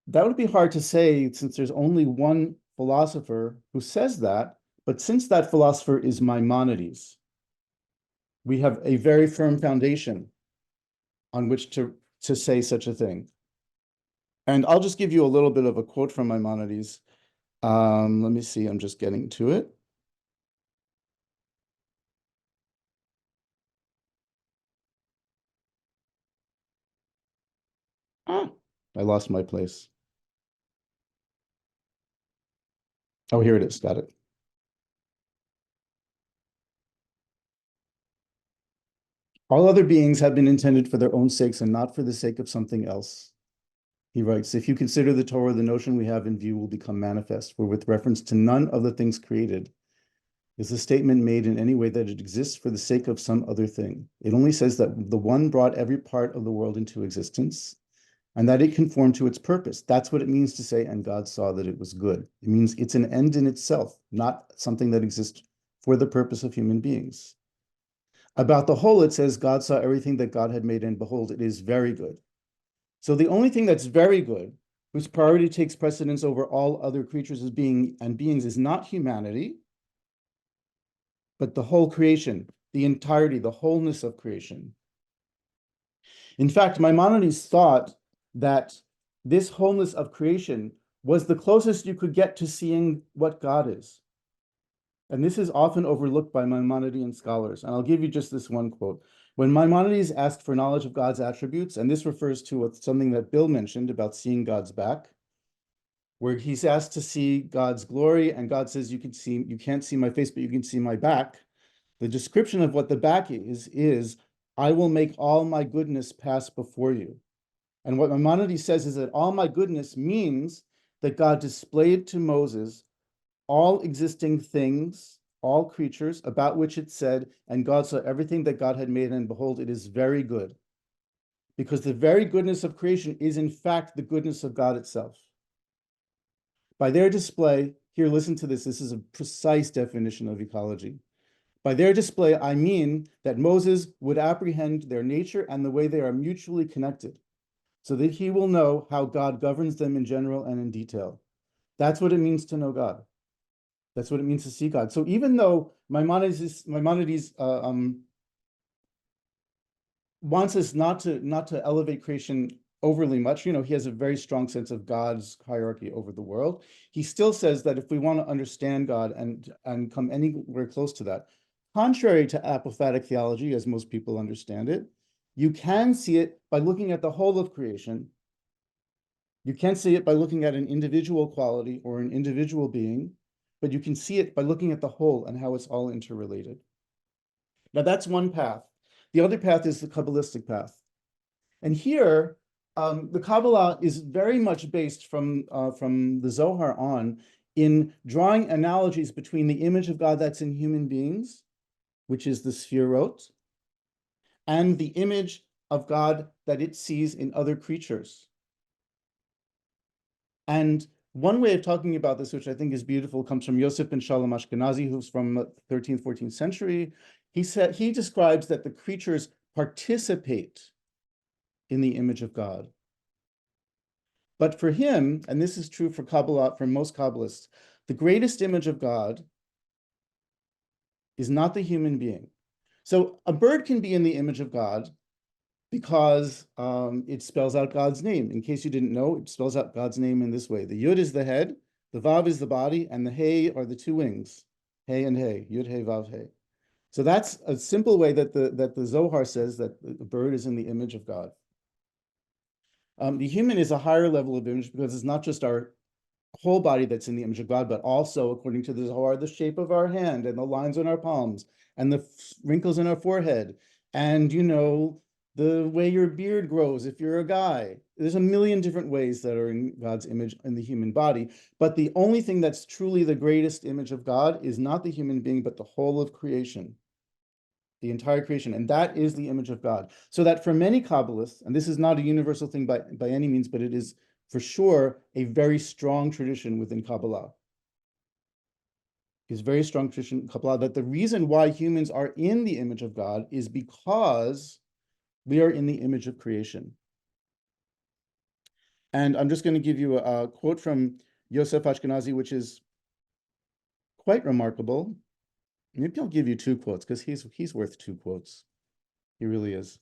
that would be hard to say since there's only one philosopher who says that, but since that philosopher is Maimonides, we have a very firm foundation on which to say such a thing. And I'll just give you a little bit of a quote from Maimonides. Let me see, I'm just getting to it. I lost my place. Oh, here it is. Got it. All other beings have been intended for their own sakes and not for the sake of something else. He writes, if you consider the Torah, the notion we have in view will become manifest, for with reference to none of the things created is the statement made in any way that it exists for the sake of some other thing. It only says that the one brought every part of the world into existence, and that it conformed to its purpose. That's what it means to say, and God saw that it was good. It means it's an end in itself, not something that exists for the purpose of human beings. About the whole, it says, God saw everything that God had made, and behold, it is very good. So the only thing that's very good, whose priority takes precedence over all other creatures as beings, is not humanity, but the whole creation, the entirety, the wholeness of creation. In fact, Maimonides thought that this wholeness of creation was the closest you could get to seeing what God is. And this is often overlooked by Maimonidean scholars. And I'll give you just this one quote. When Maimonides asked for knowledge of God's attributes, and this refers to something that Bill mentioned about seeing God's back, where he's asked to see God's glory, and God says, you can't see my face, but you can see my back. The description of what the back is, I will make all my goodness pass before you. And what Maimonides says is that all my goodness means that God displayed to Moses all existing things, all creatures, about which it said, and God saw everything that God had made, and behold, it is very good. Because the very goodness of creation is in fact the goodness of God itself. By their display, here, listen to this. This is a precise definition of ecology. By their display, I mean that Moses would apprehend their nature and the way they are mutually connected, so that he will know how God governs them in general and in detail. That's what it means to know God. That's what it means to see God. So even though Maimonides wants us not to elevate creation overly much, he has a very strong sense of God's hierarchy over the world. He still says that if we want to understand God and come anywhere close to that, contrary to apophatic theology, as most people understand it, you can see it by looking at the whole of creation, You can't see it by looking at an individual quality or an individual being, but you can see it by looking at the whole and how it's all interrelated. Now that's one path. The other path is the Kabbalistic path. And here, the Kabbalah is very much based from the Zohar on in drawing analogies between the image of God that's in human beings, which is the Sefirot, and the image of God that it sees in other creatures. And one way of talking about this, which I think is beautiful, comes from Yosef ben Shalom Ashkenazi, who's from the 13th, 14th century. He describes that the creatures participate in the image of God. But for him, and this is true for Kabbalah, for most Kabbalists, the greatest image of God is not the human being. So a bird can be in the image of God because it spells out God's name. In case you didn't know, it spells out God's name in this way. The Yud is the head, the Vav is the body, and the Hey are the two wings. Hey and Hey, Yud, Hey, Vav, Hey. So that's a simple way that the Zohar says that the bird is in the image of God. The human is a higher level of image because it's not just our whole body that's in the image of God, but also, according to the Zohar, the shape of our hand and the lines on our palms and the wrinkles in our forehead and, the way your beard grows if you're a guy. There's a million different ways that are in God's image in the human body. But the only thing that's truly the greatest image of God is not the human being, but the whole of creation. The entire creation, and that is the image of God. So that for many Kabbalists, and this is not a universal thing by any means, but it is for sure a very strong tradition within Kabbalah. It's very strong tradition in Kabbalah that the reason why humans are in the image of God is because we are in the image of creation. And I'm just going to give you a quote from Yosef Ashkenazi, which is quite remarkable. Maybe I'll give you two quotes because he's worth two quotes. He really is.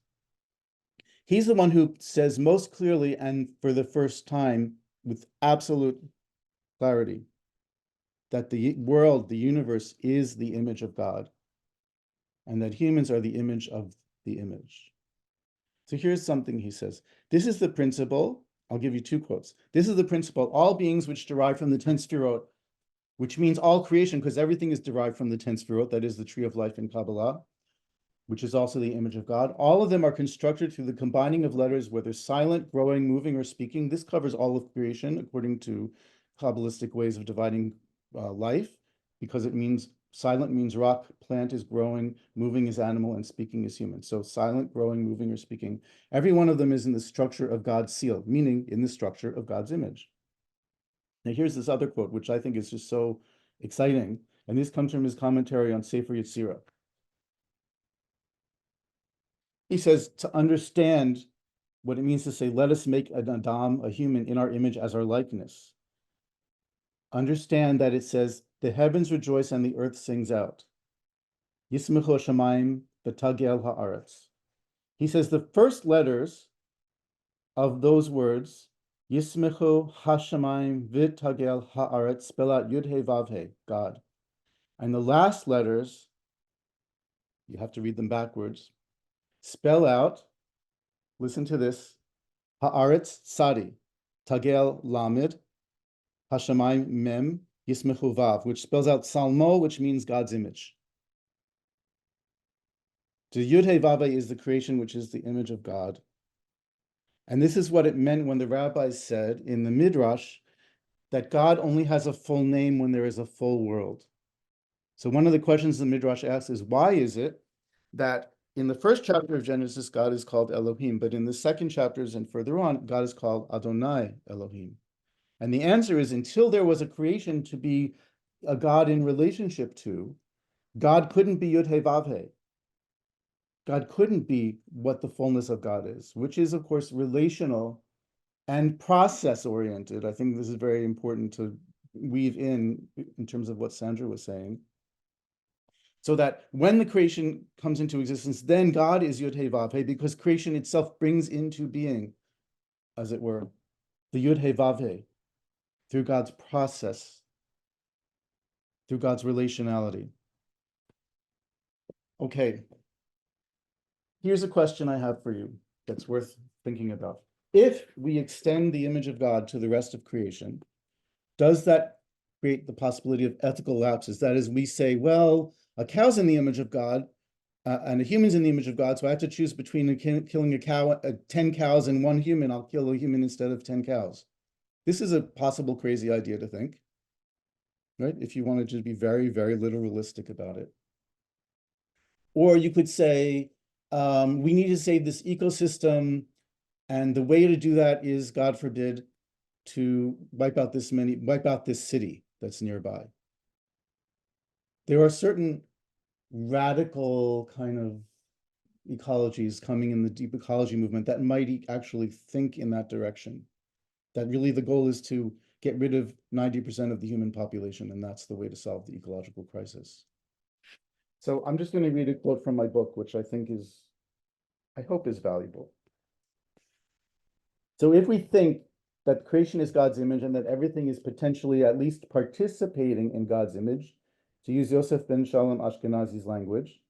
He's the one who says most clearly and for the first time with absolute clarity that the world, the universe, is the image of God and that humans are the image of the image. So here's something he says. This is the principle. I'll give you two quotes. This is the principle. All beings which derive from the 10 Sefirot, which means all creation, because everything is derived from the 10 Sefirot, that is the tree of life in Kabbalah, which is also the image of God. All of them are constructed through the combining of letters, whether silent, growing, moving, or speaking. This covers all of creation, according to Kabbalistic ways of dividing life, because it means silent means rock, plant is growing, moving is animal, and speaking is human. So silent, growing, moving, or speaking. Every one of them is in the structure of God's seal, meaning in the structure of God's image. Now here's this other quote, which I think is just so exciting. And this comes from his commentary on Sefer Yetzirah. He says, to understand what it means to say, let us make an Adam, a human, in our image as our likeness. Understand that it says, the heavens rejoice and the earth sings out. Yismechu shamayim v'tagel haaretz. He says the first letters of those words, Yismechu hashamayim v'tagel haaretz, spell out Yud He Vav He, God. And the last letters, you have to read them backwards, spell out, listen to this, haaretz tzadi, tagel lamed, hashamayim mem, Yismechu Vav, which spells out Salmo, which means God's image. The Yud He Vav He is the creation, which is the image of God. And this is what it meant when the rabbis said in the Midrash that God only has a full name when there is a full world. So one of the questions the Midrash asks is, why is it that in the first chapter of Genesis, God is called Elohim, but in the second chapters and further on, God is called Adonai Elohim? And the answer is, until there was a creation to be a God in relationship to, God couldn't be Yud He Vav He. God couldn't be what the fullness of God is, which is, of course, relational and process-oriented. I think this is very important to weave in terms of what Sandra was saying. So that when the creation comes into existence, then God is Yud He Vav He, because creation itself brings into being, as it were, the Yud He Vav He, through God's process, through God's relationality. Okay. Here's a question I have for you that's worth thinking about. if we extend the image of God to the rest of creation, does that create the possibility of ethical lapses? That is, we say, well, a cow's in the image of God, and a human's in the image of God, so I have to choose between killing a cow, 10 cows and one human. I'll kill a human instead of 10 cows. This is a possible crazy idea to think, right? If you wanted to be very, very literalistic about it. Or you could say, we need to save this ecosystem, and the way to do that is, God forbid, to wipe out this city that's nearby. There are certain radical kind of ecologies coming in the deep ecology movement that might actually think in that direction. That really the goal is to get rid of 90% of the human population, and that's the way to solve the ecological crisis. So I'm just going to read a quote from my book, which I hope is valuable. So if we think that creation is God's image and that everything is potentially at least participating in God's image, to use Yosef ben Shalom Ashkenazi's language,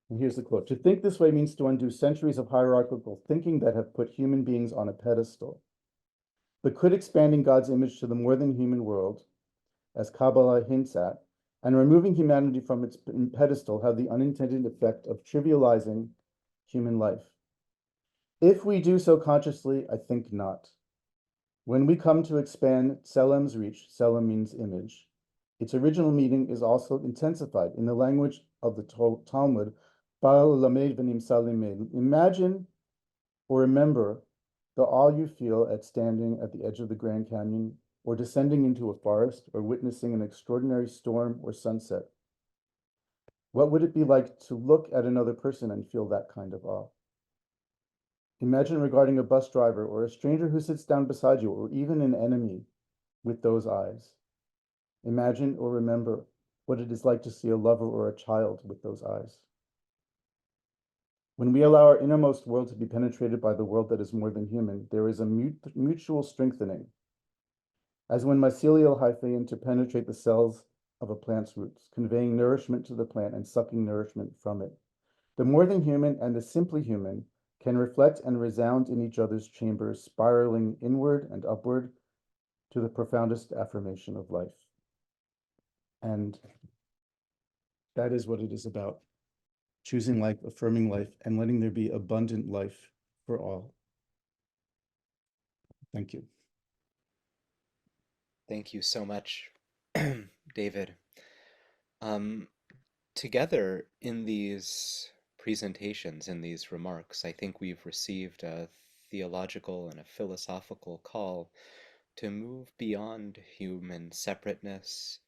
and here's the quote: "To think this way means to undo centuries of hierarchical thinking that have put human beings on a pedestal. But could expanding God's image to the more than human world, as Kabbalah hints at, and removing humanity from its pedestal have the unintended effect of trivializing human life? If we do so consciously, I think not. When we come to expand Tselem's reach, Tselem means image, its original meaning is also intensified. In the language of the Talmud, Ba'al lamed v'nimsa limed. Imagine or remember the awe you feel at standing at the edge of the Grand Canyon, or descending into a forest, or witnessing an extraordinary storm or sunset. What would it be like to look at another person and feel that kind of awe? Imagine regarding a bus driver or a stranger who sits down beside you, or even an enemy, with those eyes. Imagine or remember what it is like to see a lover or a child with those eyes. When we allow our innermost world to be penetrated by the world that is more than human, there is a mutual strengthening, as when mycelial hyphae interpenetrate the cells of a plant's roots, conveying nourishment to the plant and sucking nourishment from it. The more than human and the simply human can reflect and resound in each other's chambers, spiraling inward and upward to the profoundest affirmation of life." And that is what it is about: choosing life, affirming life, and letting there be abundant life for all. Thank you. Thank you so much, David. Um, Together in these presentations, in these remarks, I think we've received a theological and a philosophical call to move beyond human separateness,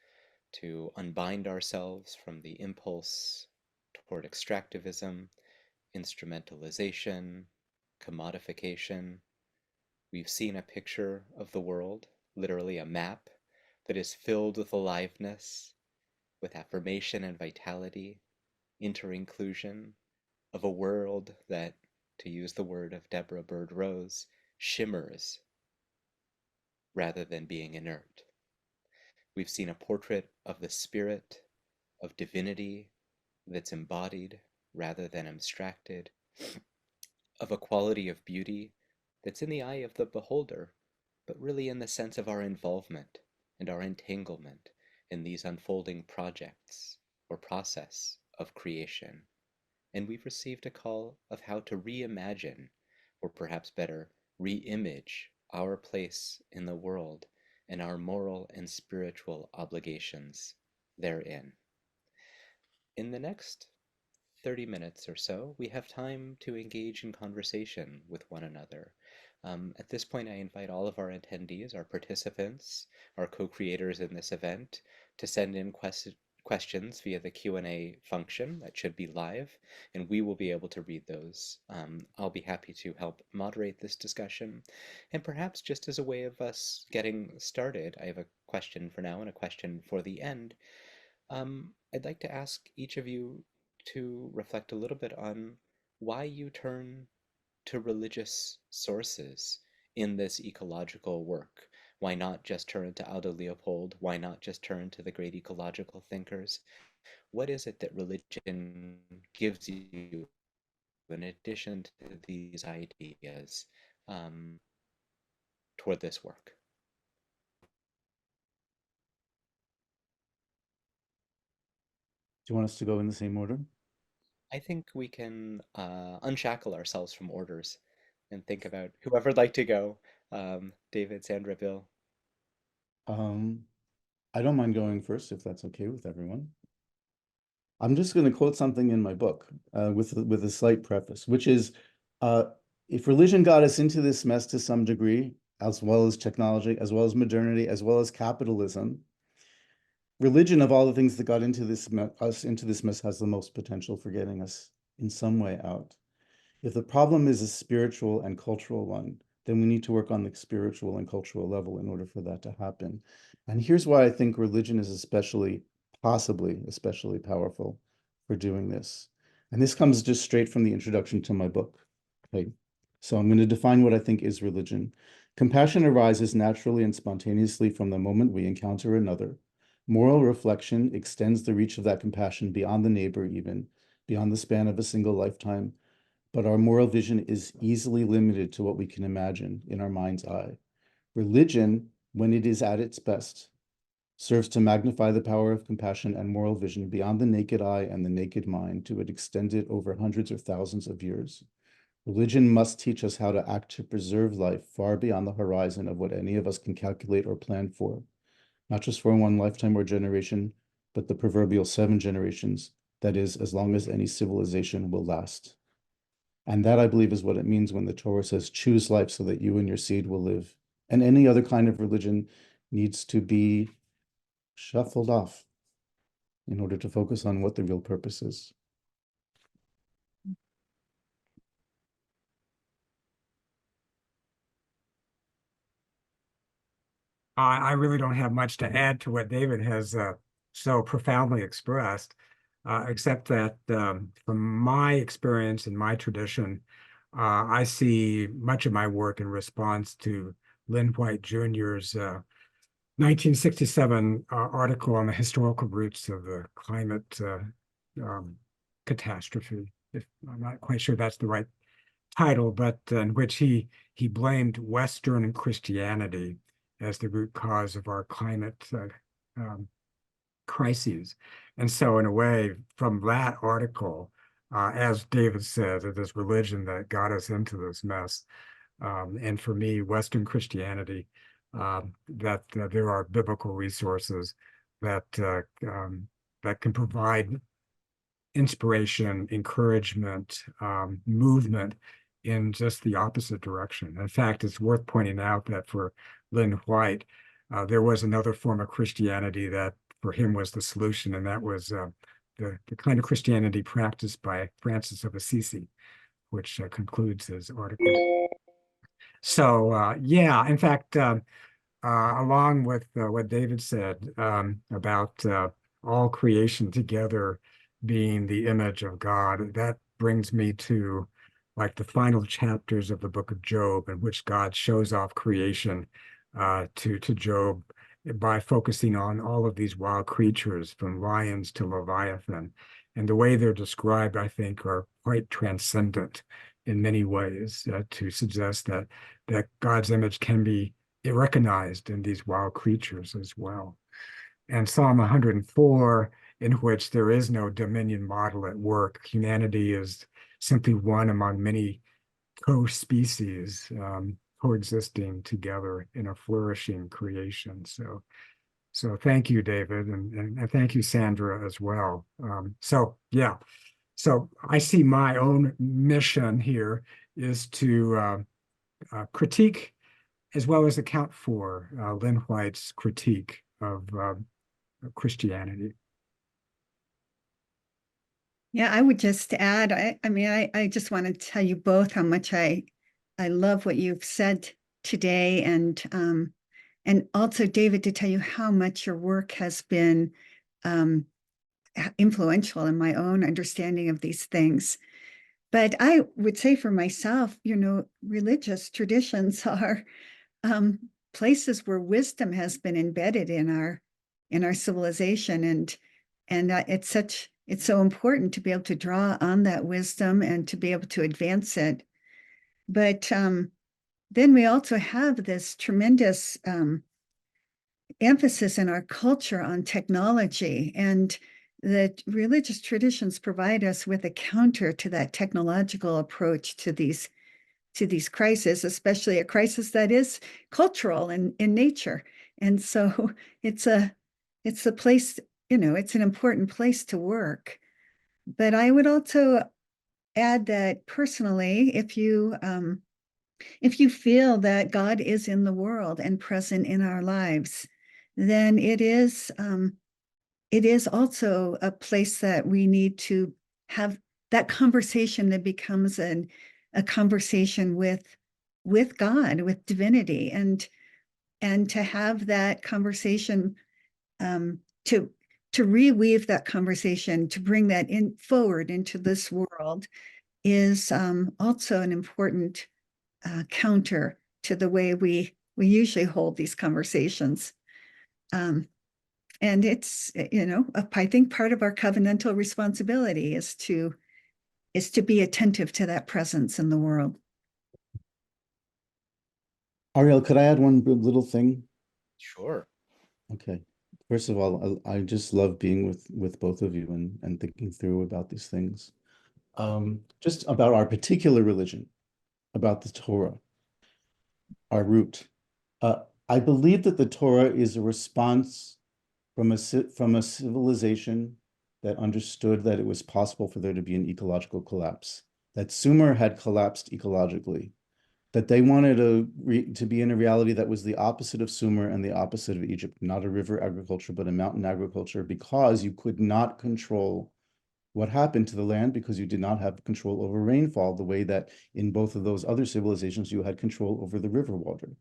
to unbind ourselves from the impulse toward extractivism, instrumentalization, commodification. We've seen a picture of the world, literally a map, that is filled with aliveness, with affirmation and vitality, inter-inclusion, of a world that, to use the word of Deborah Bird Rose, shimmers rather than being inert. We've seen a portrait of the spirit, of divinity that's embodied rather than abstracted, of a quality of beauty that's in the eye of the beholder, but really in the sense of our involvement and our entanglement in these unfolding projects or process of creation. And we've received a call of how to reimagine, or perhaps better, re-image our place in the world and our moral and spiritual obligations therein. In the next 30 minutes or so, we have time to engage in conversation with one another. At this point, I invite all of our attendees, our participants, our co-creators in this event, to send in questions via the Q&A function that should be live, and we will be able to read those. I'll be happy to help moderate this discussion. And perhaps just as a way of us getting started, I have a question for now and a question for the end. I'd like to ask each of you to reflect a little bit on why you turn to religious sources in this ecological work. Why not just turn to Aldo Leopold? Why not just turn to the great ecological thinkers? What is it that religion gives you in addition to these ideas? toward this work. Do you want us to go in the same order? I think we can unshackle ourselves from orders and think about whoever'd like to go. David, Sandra, Bill. I don't mind going first if that's okay with everyone. I'm just going to quote something in my book with a slight preface, which is, if religion got us into this mess to some degree, as well as technology, as well as modernity, as well as capitalism, religion, of all the things that got into us into this mess, has the most potential for getting us in some way out. If the problem is a spiritual and cultural one, then we need to work on the spiritual and cultural level in order for that to happen. And here's why I think religion is possibly especially powerful for doing this. And this comes just straight from the introduction to my book. Okay, so I'm going to define what I think is religion. Compassion arises naturally and spontaneously from the moment we encounter another. Moral reflection extends the reach of that compassion beyond the neighbor, even beyond the span of a single lifetime. But our moral vision is easily limited to what we can imagine in our mind's eye. Religion, when it is at its best, serves to magnify the power of compassion and moral vision beyond the naked eye and the naked mind to extend it over hundreds or thousands of years. Religion must teach us how to act to preserve life far beyond the horizon of what any of us can calculate or plan for, not just for one lifetime or generation, but the proverbial 7 generations, that is, as long as any civilization will last. And that, I believe, is what it means when the Torah says, choose life so that you and your seed will live. And any other kind of religion needs to be shuffled off in order to focus on what the real purpose is. I really don't have much to add to what David has so profoundly expressed, except that from my experience and my tradition, I see much of my work in response to Lynn White Jr.'s 1967 article on the historical roots of the climate catastrophe. I'm not quite sure that's the right title, but in which he blamed Western Christianity as the root cause of our climate crises. And so in a way, from that article, as David said, it is religion that got us into this mess. And for me, Western Christianity, that there are biblical resources that that can provide inspiration, encouragement, movement in just the opposite direction. In fact, it's worth pointing out that for Lynn White, there was another form of Christianity that for him was the solution, and that was the kind of Christianity practiced by Francis of Assisi, which concludes his article. So, yeah, in fact, along with what David said about all creation together being the image of God, that brings me to like the final chapters of the book of Job, in which God shows off creation to Job by focusing on all of these wild creatures, from lions to Leviathan. And the way they're described, I think, are quite transcendent in many ways to suggest that God's image can be recognized in these wild creatures as well. And Psalm 104, in which there is no dominion model at work, humanity is simply one among many co-species coexisting together in a flourishing creation. So thank you, David, and thank you, Sandra, as well. Yeah, so I see my own mission here is to critique as well as account for Lynn White's critique of Christianity. Yeah, I would just add, I just want to tell you both how much I love what you've said today, and also, David, to tell you how much your work has been influential in my own understanding of these things. But I would say for myself, religious traditions are places where wisdom has been embedded in our civilization, and it's so important to be able to draw on that wisdom and to be able to advance it. But then we also have this tremendous emphasis in our culture on technology, and the religious traditions provide us with a counter to that technological approach to these crises, especially a crisis that is cultural and in nature. And so it's a place, it's an important place to work. But I would also add that personally, if you feel that God is in the world and present in our lives, then it is also a place that we need to have that conversation that becomes a conversation with God, with divinity, and to have that conversation, to reweave that conversation, to bring that in forward into this world, is also an important counter to the way we usually hold these conversations. And it's, I think part of our covenantal responsibility is to be attentive to that presence in the world. Ariel, could I add one little thing? Sure. Okay. First of all, I just love being with both of you and thinking through about these things. Just about our particular religion, about the Torah, our root. I believe that the Torah is a response from a civilization that understood that it was possible for there to be an ecological collapse, that Sumer had collapsed ecologically, that they wanted to be in a reality that was the opposite of Sumer and the opposite of Egypt, not a river agriculture, but a mountain agriculture, because you could not control what happened to the land because you did not have control over rainfall the way that in both of those other civilizations you had control over the river water.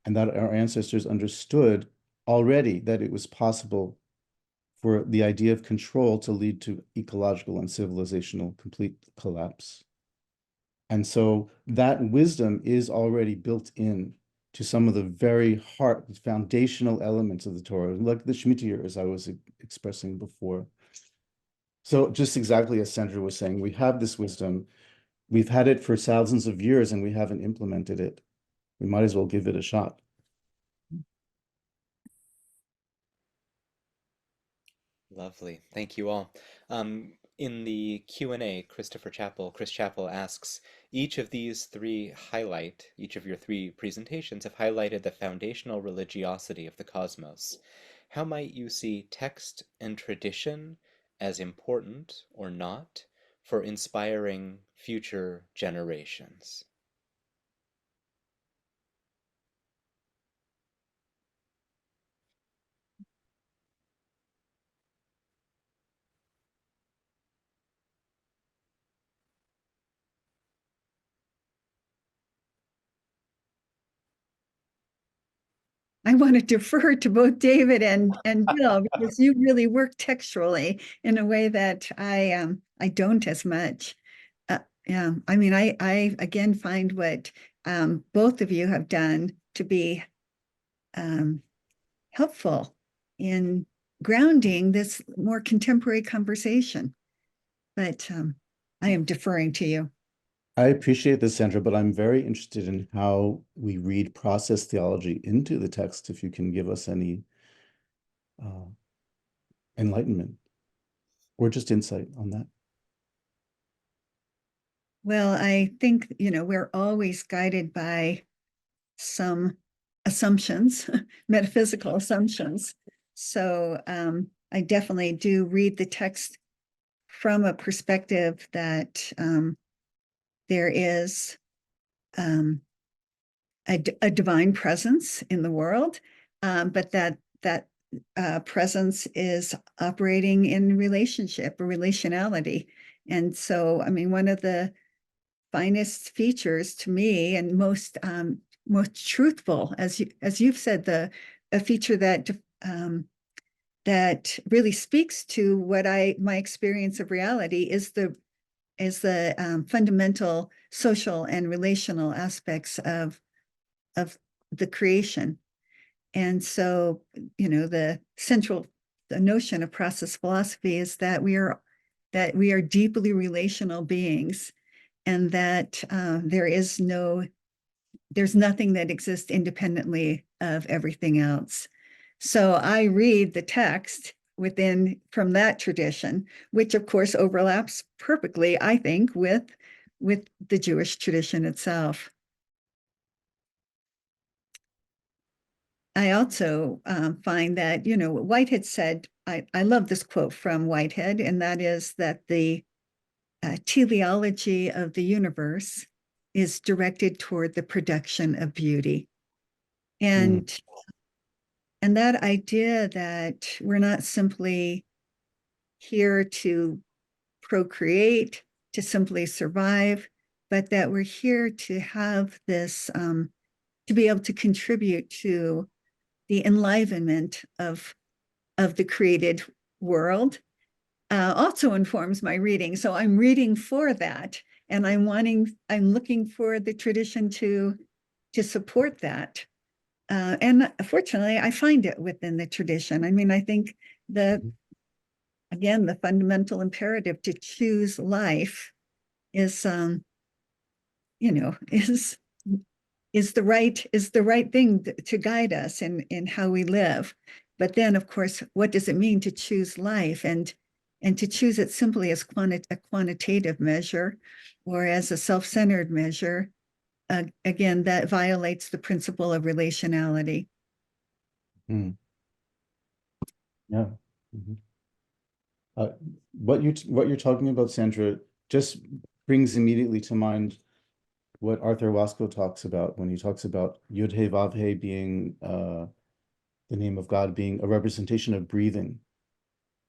And that our ancestors understood already that it was possible for the idea of control to lead to ecological and civilizational complete collapse. And so that wisdom is already built in to some of the very foundational elements of the Torah, like the Shemitah, as I was expressing before. So just exactly as Sandra was saying, we have this wisdom. We've had it for thousands of years and we haven't implemented it. We might as well give it a shot. Lovely. Thank you all. In the Q&A, Chris Chappell asks, each of your three presentations have highlighted the foundational religiosity of the cosmos. How might you see text and tradition as important or not for inspiring future generations? I want to defer to both David and Bill, because you really work textually in a way that I don't as much. Yeah, I mean, I again find what both of you have done to be helpful in grounding this more contemporary conversation. But I am deferring to you. I appreciate this, Sandra, but I'm very interested in how we read process theology into the text, if you can give us any enlightenment or just insight on that. Well, I think, we're always guided by some assumptions, metaphysical assumptions. So I definitely do read the text from a perspective that there is a divine presence in the world, but that presence is operating in relationship or relationality. And so, I mean, one of the finest features to me and most truthful, as you've said, a feature that that really speaks to what my experience of reality is the fundamental social and relational aspects of the creation. And so, the notion of process philosophy is that we are deeply relational beings, and that there is no there's nothing that exists independently of everything else. So I read the text from that tradition, which of course overlaps perfectly, I think, with the Jewish tradition itself. I also find that, Whitehead said, I love this quote from Whitehead, and that is that the teleology of the universe is directed toward the production of beauty. And that idea that we're not simply here to procreate, to simply survive, but that we're here to have this, to be able to contribute to the enlivenment of the created world, also informs my reading. So I'm reading for that, and I'm looking for the tradition to support that. And fortunately, I find it within the tradition. I mean, I think again, the fundamental imperative to choose life is, is the right thing to guide us in how we live. But then, of course, what does it mean to choose life, and to choose it simply as a quantitative measure or as a self-centered measure? Again, that violates the principle of relationality. Yeah. What you're talking about, Sandra, just brings immediately to mind what Arthur Wasco talks about when he talks about Yud-He Vav-He being the name of God, being a representation of breathing,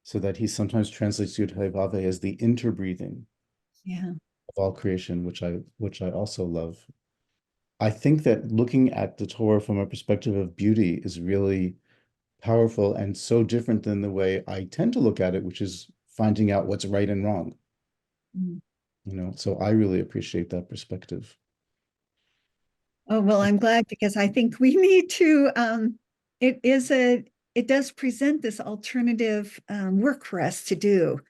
so that he sometimes translates Yud-He Vav-He as the interbreathing of all creation, which I also love. I think that looking at the Torah from a perspective of beauty is really powerful and so different than the way I tend to look at it, which is finding out what's right and wrong. So I really appreciate that perspective. Oh, well, I'm glad, because I think we need to, it does present this alternative work for us to do,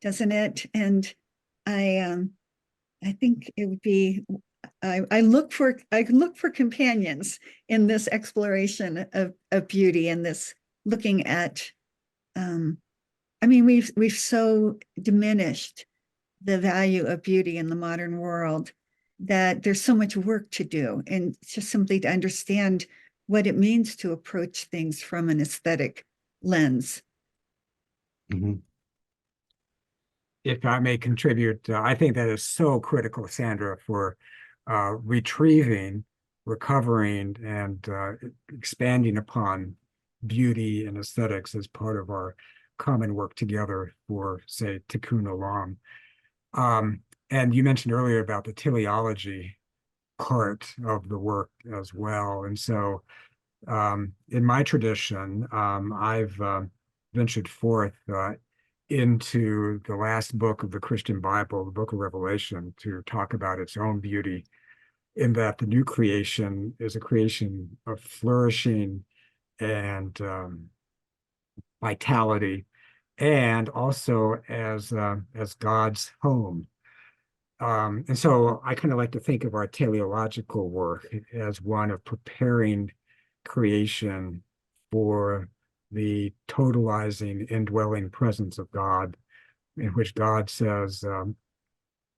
doesn't it? And I think it would be, I look for companions in this exploration of beauty, and this looking at, I mean, we've so diminished the value of beauty in the modern world that there's so much work to do, and just simply to understand what it means to approach things from an aesthetic lens. If I may contribute, I think that is so critical, Sandra, for retrieving, recovering, and expanding upon beauty and aesthetics as part of our common work together for, say, Tikkun Olam. And you mentioned earlier about the teleology part of the work as well. And so in my tradition, I've ventured forth into the last book of the Christian Bible, the book of Revelation, to talk about its own beauty, in that the new creation is a creation of flourishing and vitality, and also as God's home. And so I kind of like to think of our teleological work as one of preparing creation for the totalizing, indwelling presence of God, in which God says,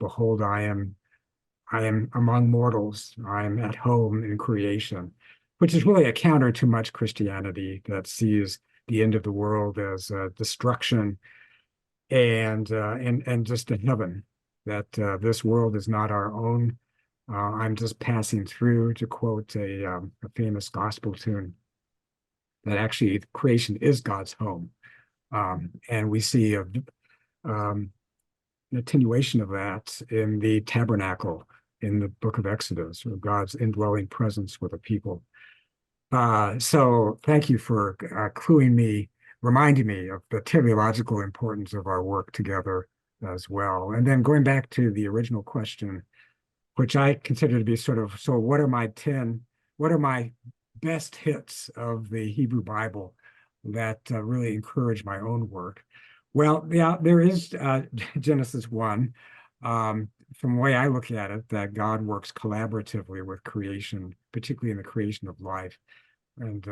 behold, I am among mortals, I am at home in creation, which is really a counter to much Christianity that sees the end of the world as destruction and just a heaven, that this world is not our own. I'm just passing through, to quote a famous gospel tune, that actually creation is God's home. And we see an attenuation of that in the tabernacle in the book of Exodus, or God's indwelling presence with a people. So thank you for reminding me of the teleological importance of our work together as well. And then going back to the original question, which I consider to be sort of, so what are my best hits of the Hebrew Bible that really encourage my own work? Well, yeah, there is Genesis 1. from the way I look at it, that God works collaboratively with creation, particularly in the creation of life, and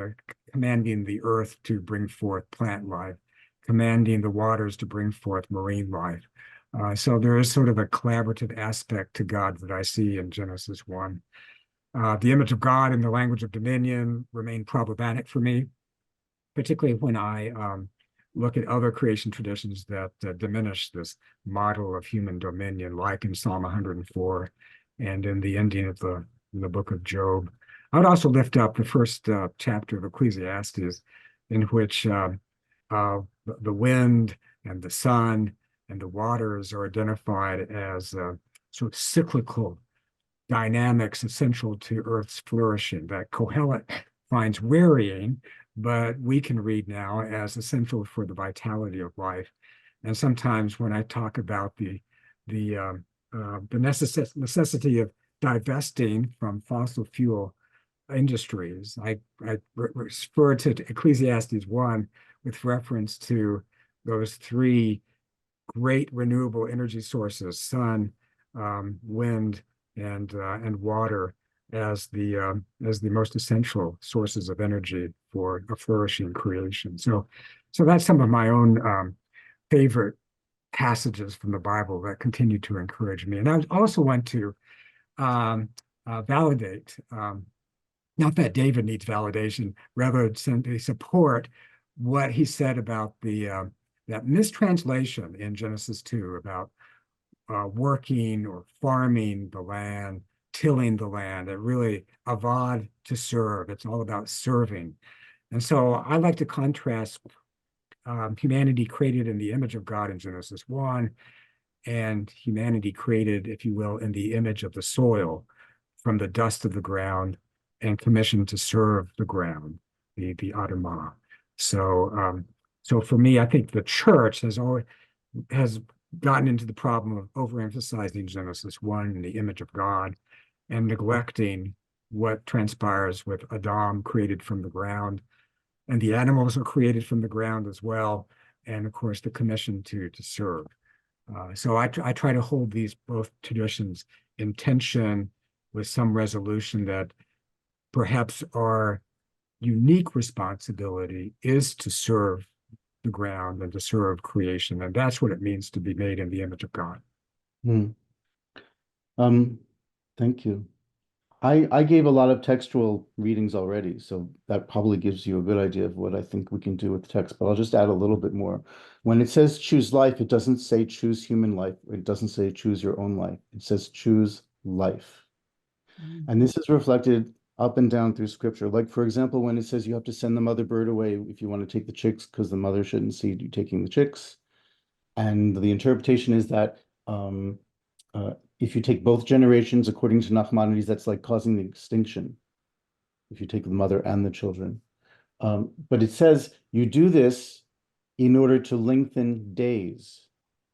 commanding the earth to bring forth plant life, commanding the waters to bring forth marine life. So there is sort of a collaborative aspect to God that I see in Genesis 1. The image of God in the language of dominion remain problematic for me, particularly when I look at other creation traditions that diminish this model of human dominion, like in Psalm 104 and in the ending of the book of Job. I would also lift up the first chapter of Ecclesiastes, in which the wind and the sun and the waters are identified as sort of cyclical dynamics essential to Earth's flourishing, that Kohelet finds wearying, but we can read now as essential for the vitality of life. And sometimes when I talk about the necessity of divesting from fossil fuel industries, I refer to Ecclesiastes 1 with reference to those three great renewable energy sources: sun, wind, and water, as the most essential sources of energy for a flourishing creation. So that's some of my own favorite passages from the Bible that continue to encourage me. And I also want to validate, not that David needs validation, rather simply support what he said about that mistranslation in Genesis 2 about working or farming the land, tilling the land. It really avad to serve. It's all about serving. And so I like to contrast humanity created in the image of God in Genesis 1 and humanity created, if you will, in the image of the soil, from the dust of the ground and commissioned to serve the ground, the Adamah. So for me, I think the church has gotten into the problem of overemphasizing Genesis 1 and the image of God and neglecting what transpires with Adam created from the ground. And the animals are created from the ground as well. And of course, the commission to serve. So I try to hold these both traditions in tension with some resolution that perhaps our unique responsibility is to serve the ground and to serve creation. And that's what it means to be made in the image of God. Thank you. I gave a lot of textual readings already, so that probably gives you a good idea of what I think we can do with the text, but I'll just add a little bit more. When it says choose life, it doesn't say choose human life. It doesn't say choose your own life. It says choose life. And this is reflected up and down through scripture. Like, for example, when it says you have to send the mother bird away if you want to take the chicks because the mother shouldn't see you taking the chicks. And the interpretation is that if you take both generations, according to Nachmanides, that's like causing the extinction, if you take the mother and the children. But it says you do this in order to lengthen days.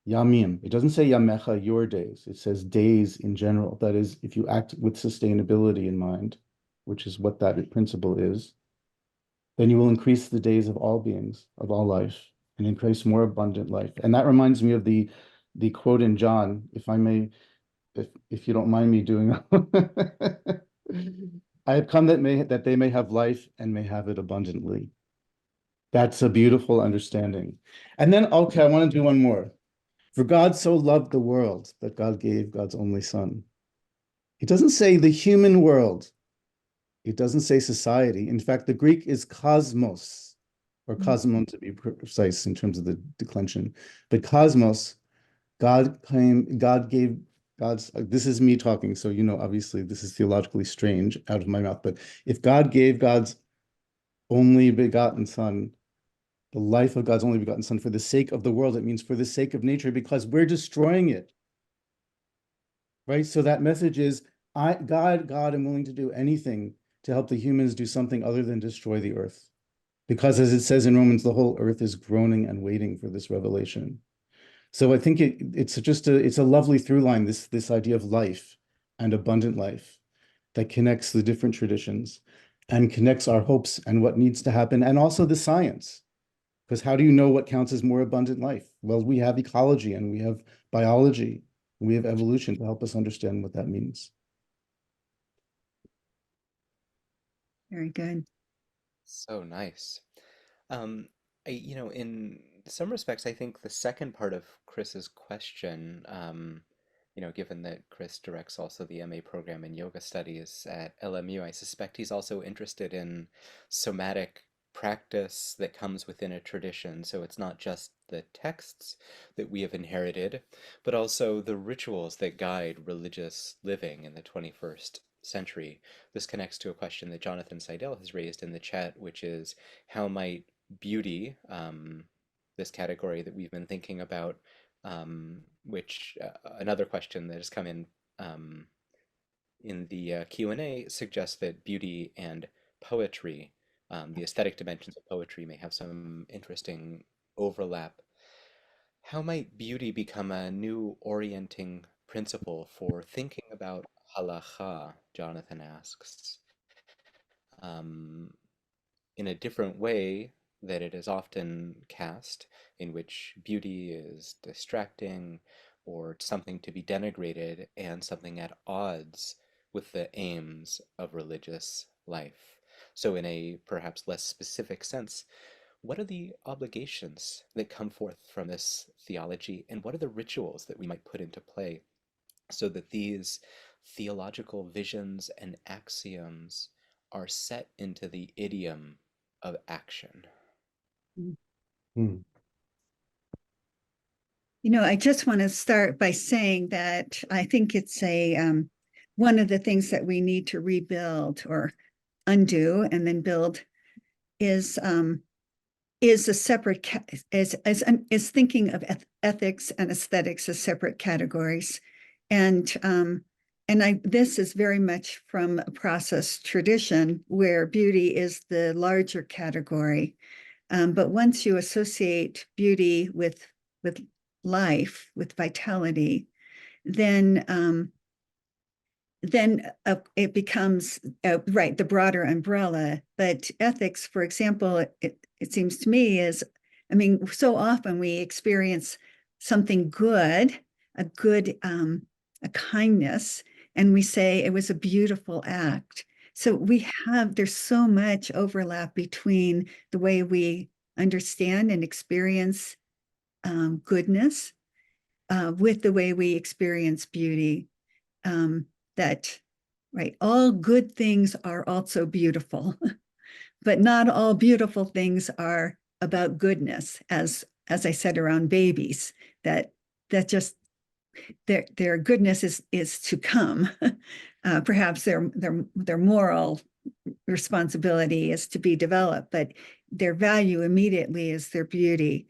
Yamim. It doesn't say yamecha, your days. It says days in general. That is, if you act with sustainability in mind, which is what that principle is, then you will increase the days of all beings, of all life, and increase more abundant life. And that reminds me of the quote in John, if I may, if you don't mind me doing I have come that they may have life and may have it abundantly. That's a beautiful understanding. And then, okay, I want to do one more. For God so loved the world that God gave God's only son. It doesn't say the human world. It doesn't say society. In fact, the Greek is cosmos, or cosmon to be precise in terms of the declension. But cosmos, God gave God's, this is me talking, so you know, obviously this is theologically strange out of my mouth, but if God gave God's only begotten son, the life of God's only begotten son for the sake of the world, it means for the sake of nature, because we're destroying it. Right? So that message is, God, I'm willing to do anything to help the humans do something other than destroy the earth. Because as it says in Romans, the whole earth is groaning and waiting for this revelation. So I think it's a lovely through line, this idea of life and abundant life that connects the different traditions and connects our hopes and what needs to happen, and also the science. Because how do you know what counts as more abundant life? Well, we have ecology and we have biology We have evolution to help us understand what that means. Very good. So nice. Um, in some respects, I think the second part of Chris's question, given that Chris directs also the MA program in yoga studies at LMU, I suspect he's also interested in somatic practice that comes within a tradition. So it's not just the texts that we have inherited, but also the rituals that guide religious living in the 21st century. This connects to a question that Jonathan Seidel has raised in the chat, which is how might beauty, this category that we've been thinking about, which another question that has come in the Q&A suggests that beauty and poetry, the aesthetic dimensions of poetry, may have some interesting overlap. How might beauty become a new orienting principle for thinking about halacha, Jonathan asks, um, in a different way that it is often cast, in which beauty is distracting or something to be denigrated and something at odds with the aims of religious life. So, in a perhaps less specific sense, what are the obligations that come forth from this theology, and what are the rituals that we might put into play so that these theological visions and axioms are set into the idiom of action? Hmm. I just want to start by saying that I think it's one of the things that we need to rebuild or undo and then build is a separate is thinking of ethics and aesthetics as separate categories, and this is very much from a process tradition where beauty is the larger category, but once you associate beauty with life, with vitality, then it becomes right, the broader umbrella. But ethics, for example, it seems to me is, I mean, so often we experience something good, a kindness, and we say it was a beautiful act. So there's so much overlap between the way we understand and experience goodness with the way we experience beauty. That, right, all good things are also beautiful, but not all beautiful things are about goodness, as I said around babies, that just their goodness is to come. Perhaps their moral responsibility is to be developed, but their value immediately is their beauty.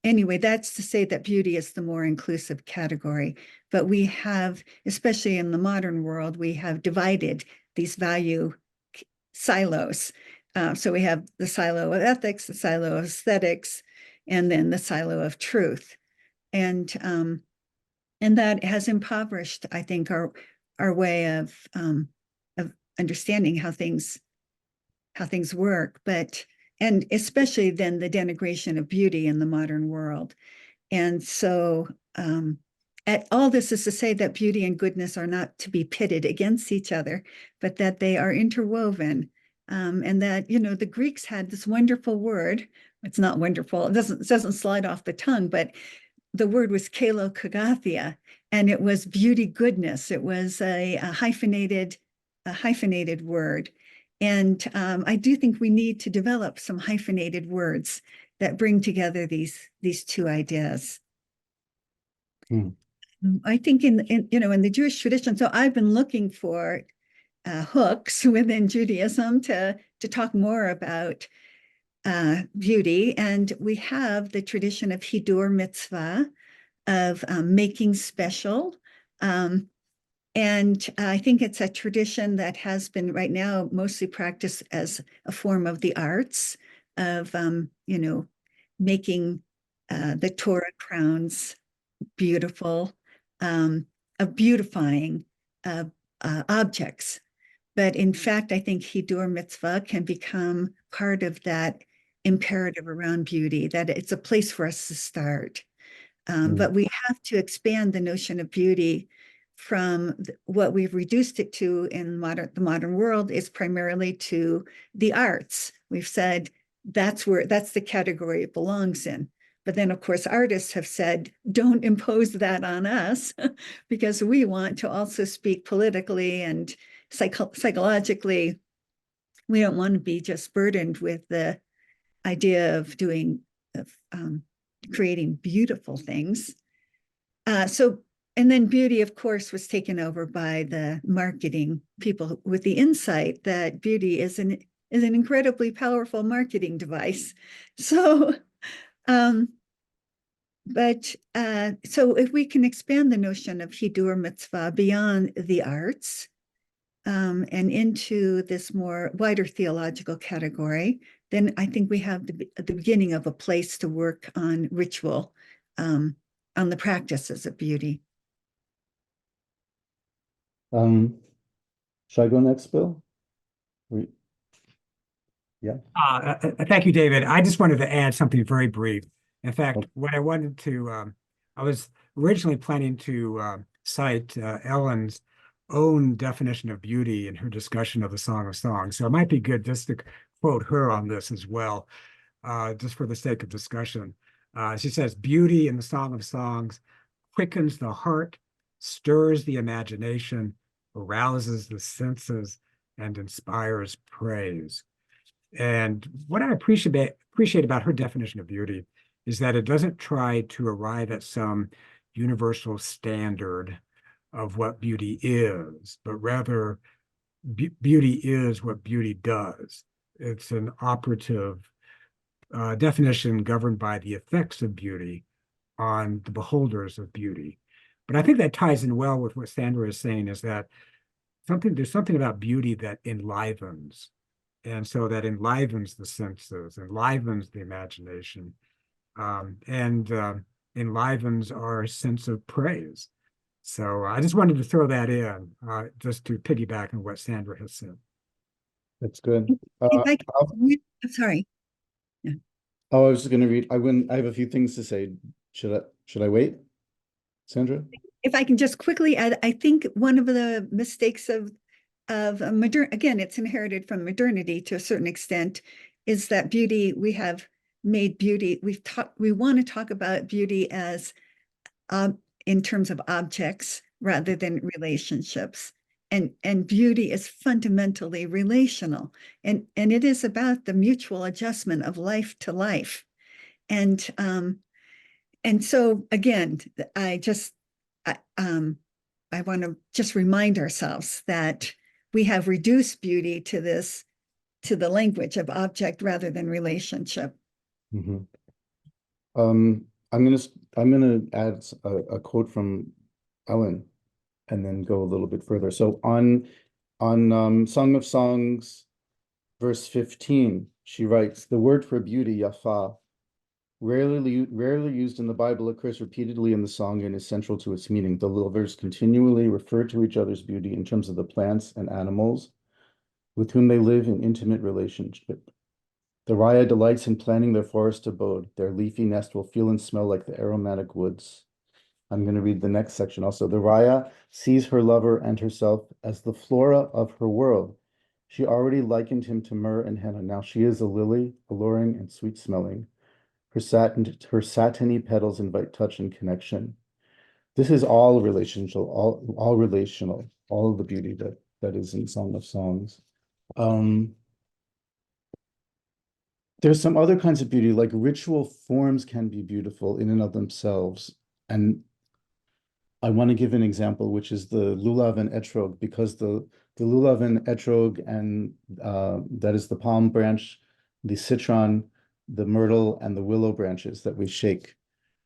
Anyway, that's to say that beauty is the more inclusive category, but we have, especially in the modern world, we have divided these value silos. So we have the silo of ethics, the silo of aesthetics, and then the silo of truth. And that has impoverished, I think, our way of understanding how things work, and especially then the denigration of beauty in the modern world. And so all this is to say that beauty and goodness are not to be pitted against each other, but that they are interwoven. And that, the Greeks had this wonderful word. It's not wonderful. It doesn't slide off the tongue, but the word was kalokogathia, and it was beauty goodness. It was a hyphenated word. And I do think we need to develop some hyphenated words that bring together these two ideas. I think in the Jewish tradition, so I've been looking for hooks within Judaism to talk more about beauty, and we have the tradition of Hidur Mitzvah, of making special. And I think it's a tradition that has been right now mostly practiced as a form of the arts of, making the Torah crowns beautiful, of beautifying objects. But in fact, I think Hidur Mitzvah can become part of that imperative around beauty, that it's a place for us to start. But we have to expand the notion of beauty from what we've reduced it to in the modern world is primarily to the arts. We've said that's the category it belongs in. But then, of course, artists have said, don't impose that on us because we want to also speak politically and psychologically. We don't want to be just burdened with the idea of creating beautiful things. And then beauty, of course, was taken over by the marketing people with the insight that beauty is an incredibly powerful marketing device. So, so if we can expand the notion of hidur mitzvah beyond the arts and into this more wider theological category, then I think we have the beginning of a place to work on ritual, on the practices of beauty. Should I go next, Bill? Yeah. Thank you, David. I just wanted to add something very brief. In fact, what I wanted to, I was originally planning to cite Ellen's own definition of beauty in her discussion of the Song of Songs. So it might be good just to quote her on this as well, just for the sake of discussion. She says, beauty in the Song of Songs quickens the heart, stirs the imagination, arouses the senses, and inspires praise. And what I appreciate about her definition of beauty is that it doesn't try to arrive at some universal standard of what beauty is, but rather beauty is what beauty does. It's an operative definition governed by the effects of beauty on the beholders of beauty. But I think that ties in well with what Sandra is saying, is that there's something about beauty that enlivens. And so that enlivens the senses, enlivens the imagination, and enlivens our sense of praise. So I just wanted to throw that in, just to piggyback on what Sandra has said. That's good. I'm sorry. Yeah. Oh, I was just going to read. I have a few things to say. Should I wait, Sandra? If I can just quickly add, I think one of the mistakes of modern, again, it's inherited from modernity to a certain extent, is that beauty, we have made beauty, we want to talk about beauty as in terms of objects rather than relationships. And beauty is fundamentally relational. And it is about the mutual adjustment of life to life. And so again, I want to just remind ourselves that we have reduced beauty to the language of object rather than relationship. Mm-hmm. I'm gonna add a quote from Ellen, and then go a little bit further. So on Song of Songs, verse 15, she writes, "The word for beauty, yafa, rarely used in the Bible, occurs repeatedly in the song and is central to its meaning. The lovers continually refer to each other's beauty in terms of the plants and animals with whom they live in intimate relationship. The Raya delights in planning their forest abode. Their leafy nest will feel and smell like the aromatic woods." I'm going to read the next section also. "The Raya sees her lover and herself as the flora of her world. She already likened him to myrrh and henna. Now she is a lily, alluring and sweet smelling. Her satiny petals invite touch and connection." This is all relational, all relational, all of the beauty that is in Song of Songs. There's some other kinds of beauty, like ritual forms can be beautiful in and of themselves. And I want to give an example, which is the lulav and etrog, because the lulav and etrog, and that is the palm branch, the citron, the myrtle, and the willow branches that we shake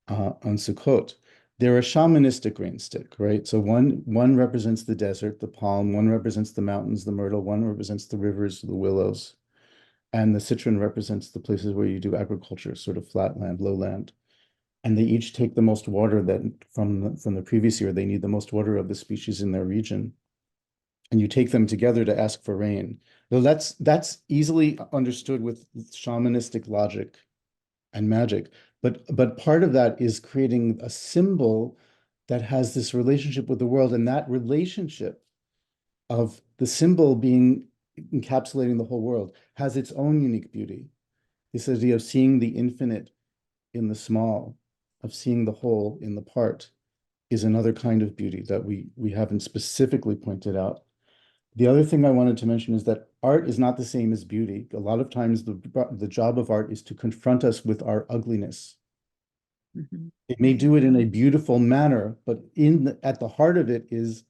on Sukkot. They're a shamanistic rain stick, right? So one represents the desert, the palm, one represents the mountains, the myrtle, one represents the rivers, the willows, and the citron represents the places where you do agriculture, sort of flatland, lowland. And they each take the most water that from the previous year. They need the most water of the species in their region. And you take them together to ask for rain. Though that's easily understood with shamanistic logic. and magic. But part of that is creating a symbol that has this relationship with the world, and that relationship of the symbol being encapsulating the whole world has its own unique beauty. This idea of seeing the infinite in the small, of seeing the whole in the part, is another kind of beauty that we haven't specifically pointed out. The other thing I wanted to mention is that art is not the same as beauty. A lot of times the job of art is to confront us with our ugliness. Mhm. It may do it in a beautiful manner, but at the heart of it is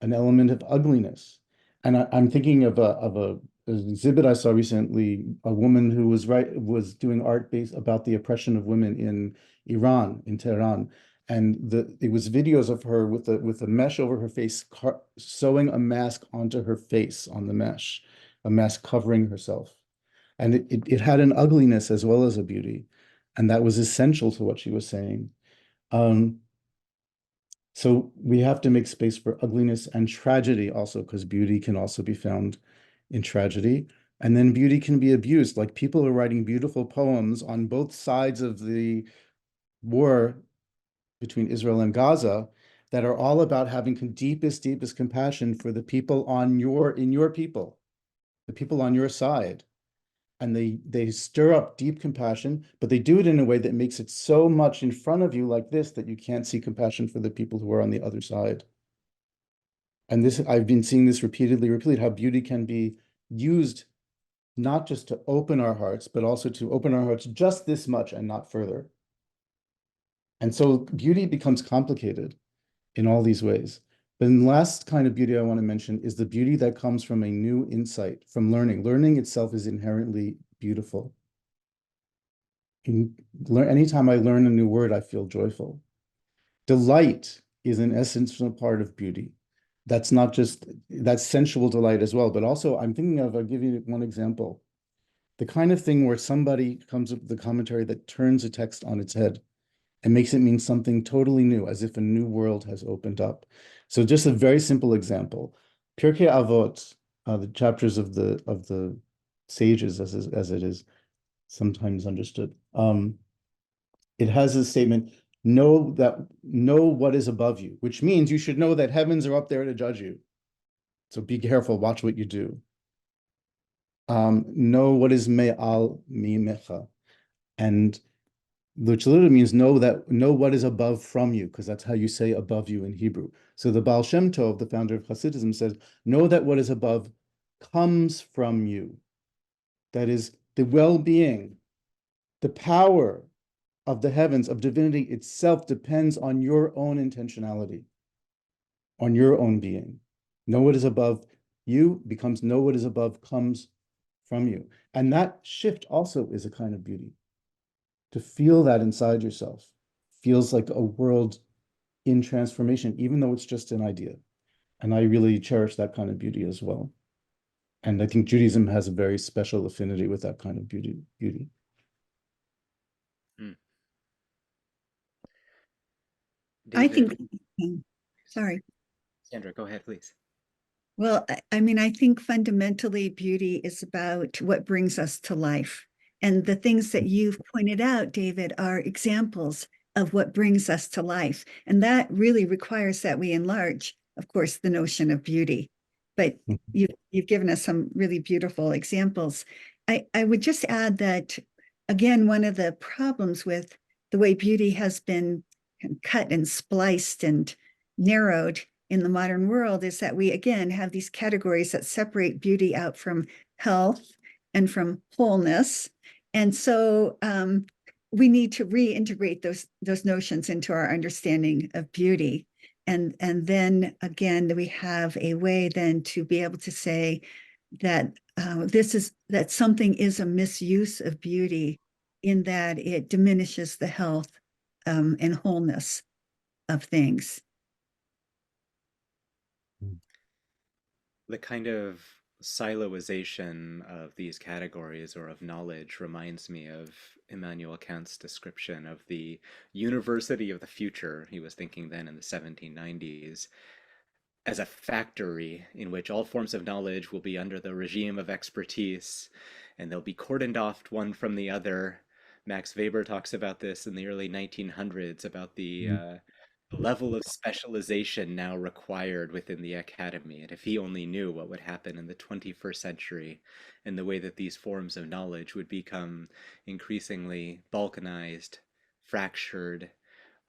an element of ugliness. And I'm thinking of an exhibit I saw recently, a woman who was doing art based about the oppression of women in Iran, in Tehran. And it was videos of her with a mesh over her face, sewing a mask onto her face on the mesh, a mask covering herself. And it had an ugliness as well as a beauty. And that was essential to what she was saying. Um, so we have to make space for ugliness and tragedy also, because beauty can also be found in tragedy. And then beauty can be abused. Like people are writing beautiful poems on both sides of the war between Israel and Gaza that are all about having deepest, deepest compassion for the people in your people, the people on your side. And they stir up deep compassion, but they do it in a way that makes it so much in front of you like this that you can't see compassion for the people who are on the other side. And this, I've been seeing this repeated, how beauty can be used not just to open our hearts, but also to open our hearts just this much and not further. And so beauty becomes complicated in all these ways. But the last kind of beauty I want to mention is the beauty that comes from a new insight, from learning. Learning itself is inherently beautiful. Anytime I learn a new word, I feel joyful. Delight is an essential part of beauty. That's not just, that's sensual delight as well, but also I'm thinking of, I'll give you one example. The kind of thing where somebody comes up with a commentary that turns a text on its head and makes it mean something totally new, as if a new world has opened up. So just a very simple example. Pirkei Avot, the chapters of the sages, as it is sometimes understood. It has a statement, know what is above you, which means you should know that heavens are up there to judge you. So be careful, watch what you do. Know what is me'al mimecha, and which literally means know what is above from you, because that's how you say above you in Hebrew. So the Baal Shem Tov, the founder of Hasidism, says, know that what is above comes from you. That is the well-being, the power of the heavens, of divinity itself depends on your own intentionality, on your own being. Know what is above you becomes know what is above comes from you. And that shift also is a kind of beauty. To feel that inside yourself feels like a world in transformation, even though it's just an idea. And I really cherish that kind of beauty as well. And I think Judaism has a very special affinity with that kind of beauty. Mm. I David, think, sorry. Sandra, go ahead, please. Well, I mean, I think fundamentally beauty is about what brings us to life. And the things that you've pointed out, David, are examples of what brings us to life. And that really requires that we enlarge, of course, the notion of beauty. But you've given us some really beautiful examples. I would just add that, again, one of the problems with the way beauty has been cut and spliced and narrowed in the modern world is that we, again, have these categories that separate beauty out from health and from wholeness. And so we need to reintegrate those notions into our understanding of beauty. And then again, we have a way then to be able to say that that something is a misuse of beauty in that it diminishes the health and wholeness of things. The kind of siloization of these categories or of knowledge reminds me of Immanuel Kant's description of the university of the future. He was thinking then in the 1790s as a factory in which all forms of knowledge will be under the regime of expertise and they'll be cordoned off one from the other Max Weber talks about this in the early 1900s, about the Mm. level of specialization now required within the academy. And if he only knew what would happen in the 21st century and the way that these forms of knowledge would become increasingly balkanized, fractured,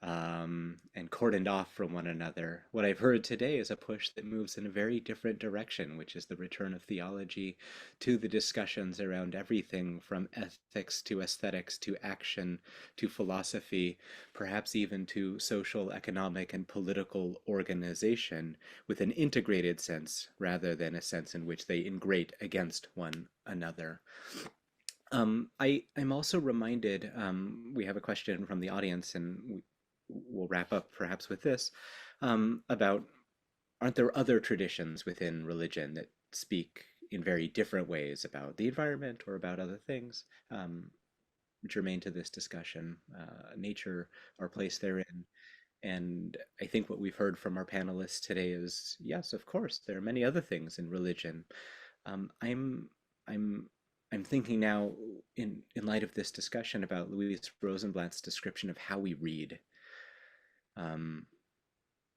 and cordoned off from one another. What I've heard today is a push that moves in a very different direction, which is the return of theology to the discussions around everything from ethics to aesthetics to action to philosophy, perhaps even to social, economic, and political organization with an integrated sense rather than a sense in which they ingrate against one another. I'm also reminded, we have a question from the audience, and we'll wrap up perhaps with this, about aren't there other traditions within religion that speak in very different ways about the environment or about other things, germane to this discussion, nature, our place therein? And I think what we've heard from our panelists today is, yes, of course, there are many other things in religion. Um, I'm I'm I'm thinking now in light of this discussion about Louise Rosenblatt's description of how we read. Um,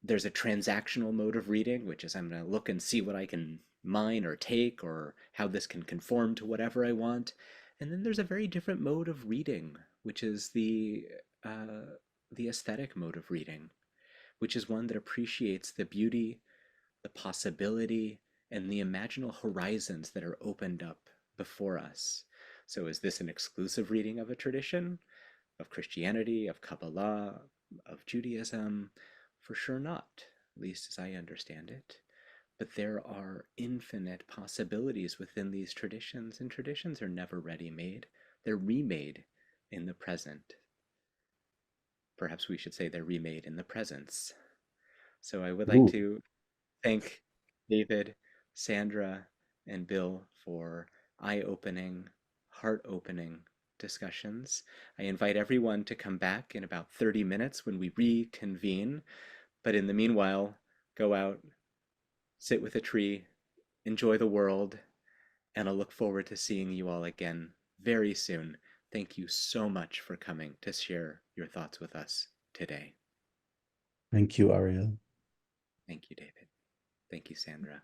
there's a transactional mode of reading, which is I'm going to look and see what I can mine or take or how this can conform to whatever I want. And then there's a very different mode of reading, which is the aesthetic mode of reading, which is one that appreciates the beauty, the possibility, and the imaginal horizons that are opened up before us. So is this an exclusive reading of a tradition, of Christianity, of Kabbalah, of Judaism? For sure not, at least as I understand it. But there are infinite possibilities within these traditions, and traditions are never ready-made. They're remade in the present. Perhaps we should say they're remade in the presence. So I would like Ooh. to thank David, Sandra, and Bill for eye-opening, heart-opening discussions. I invite everyone to come back in about 30 minutes when we reconvene. But in the meanwhile, go out, sit with a tree, enjoy the world, and I'll look forward to seeing you all again very soon. Thank you so much for coming to share your thoughts with us today. Thank you, Ariel. Thank you, David. Thank you, Sandra.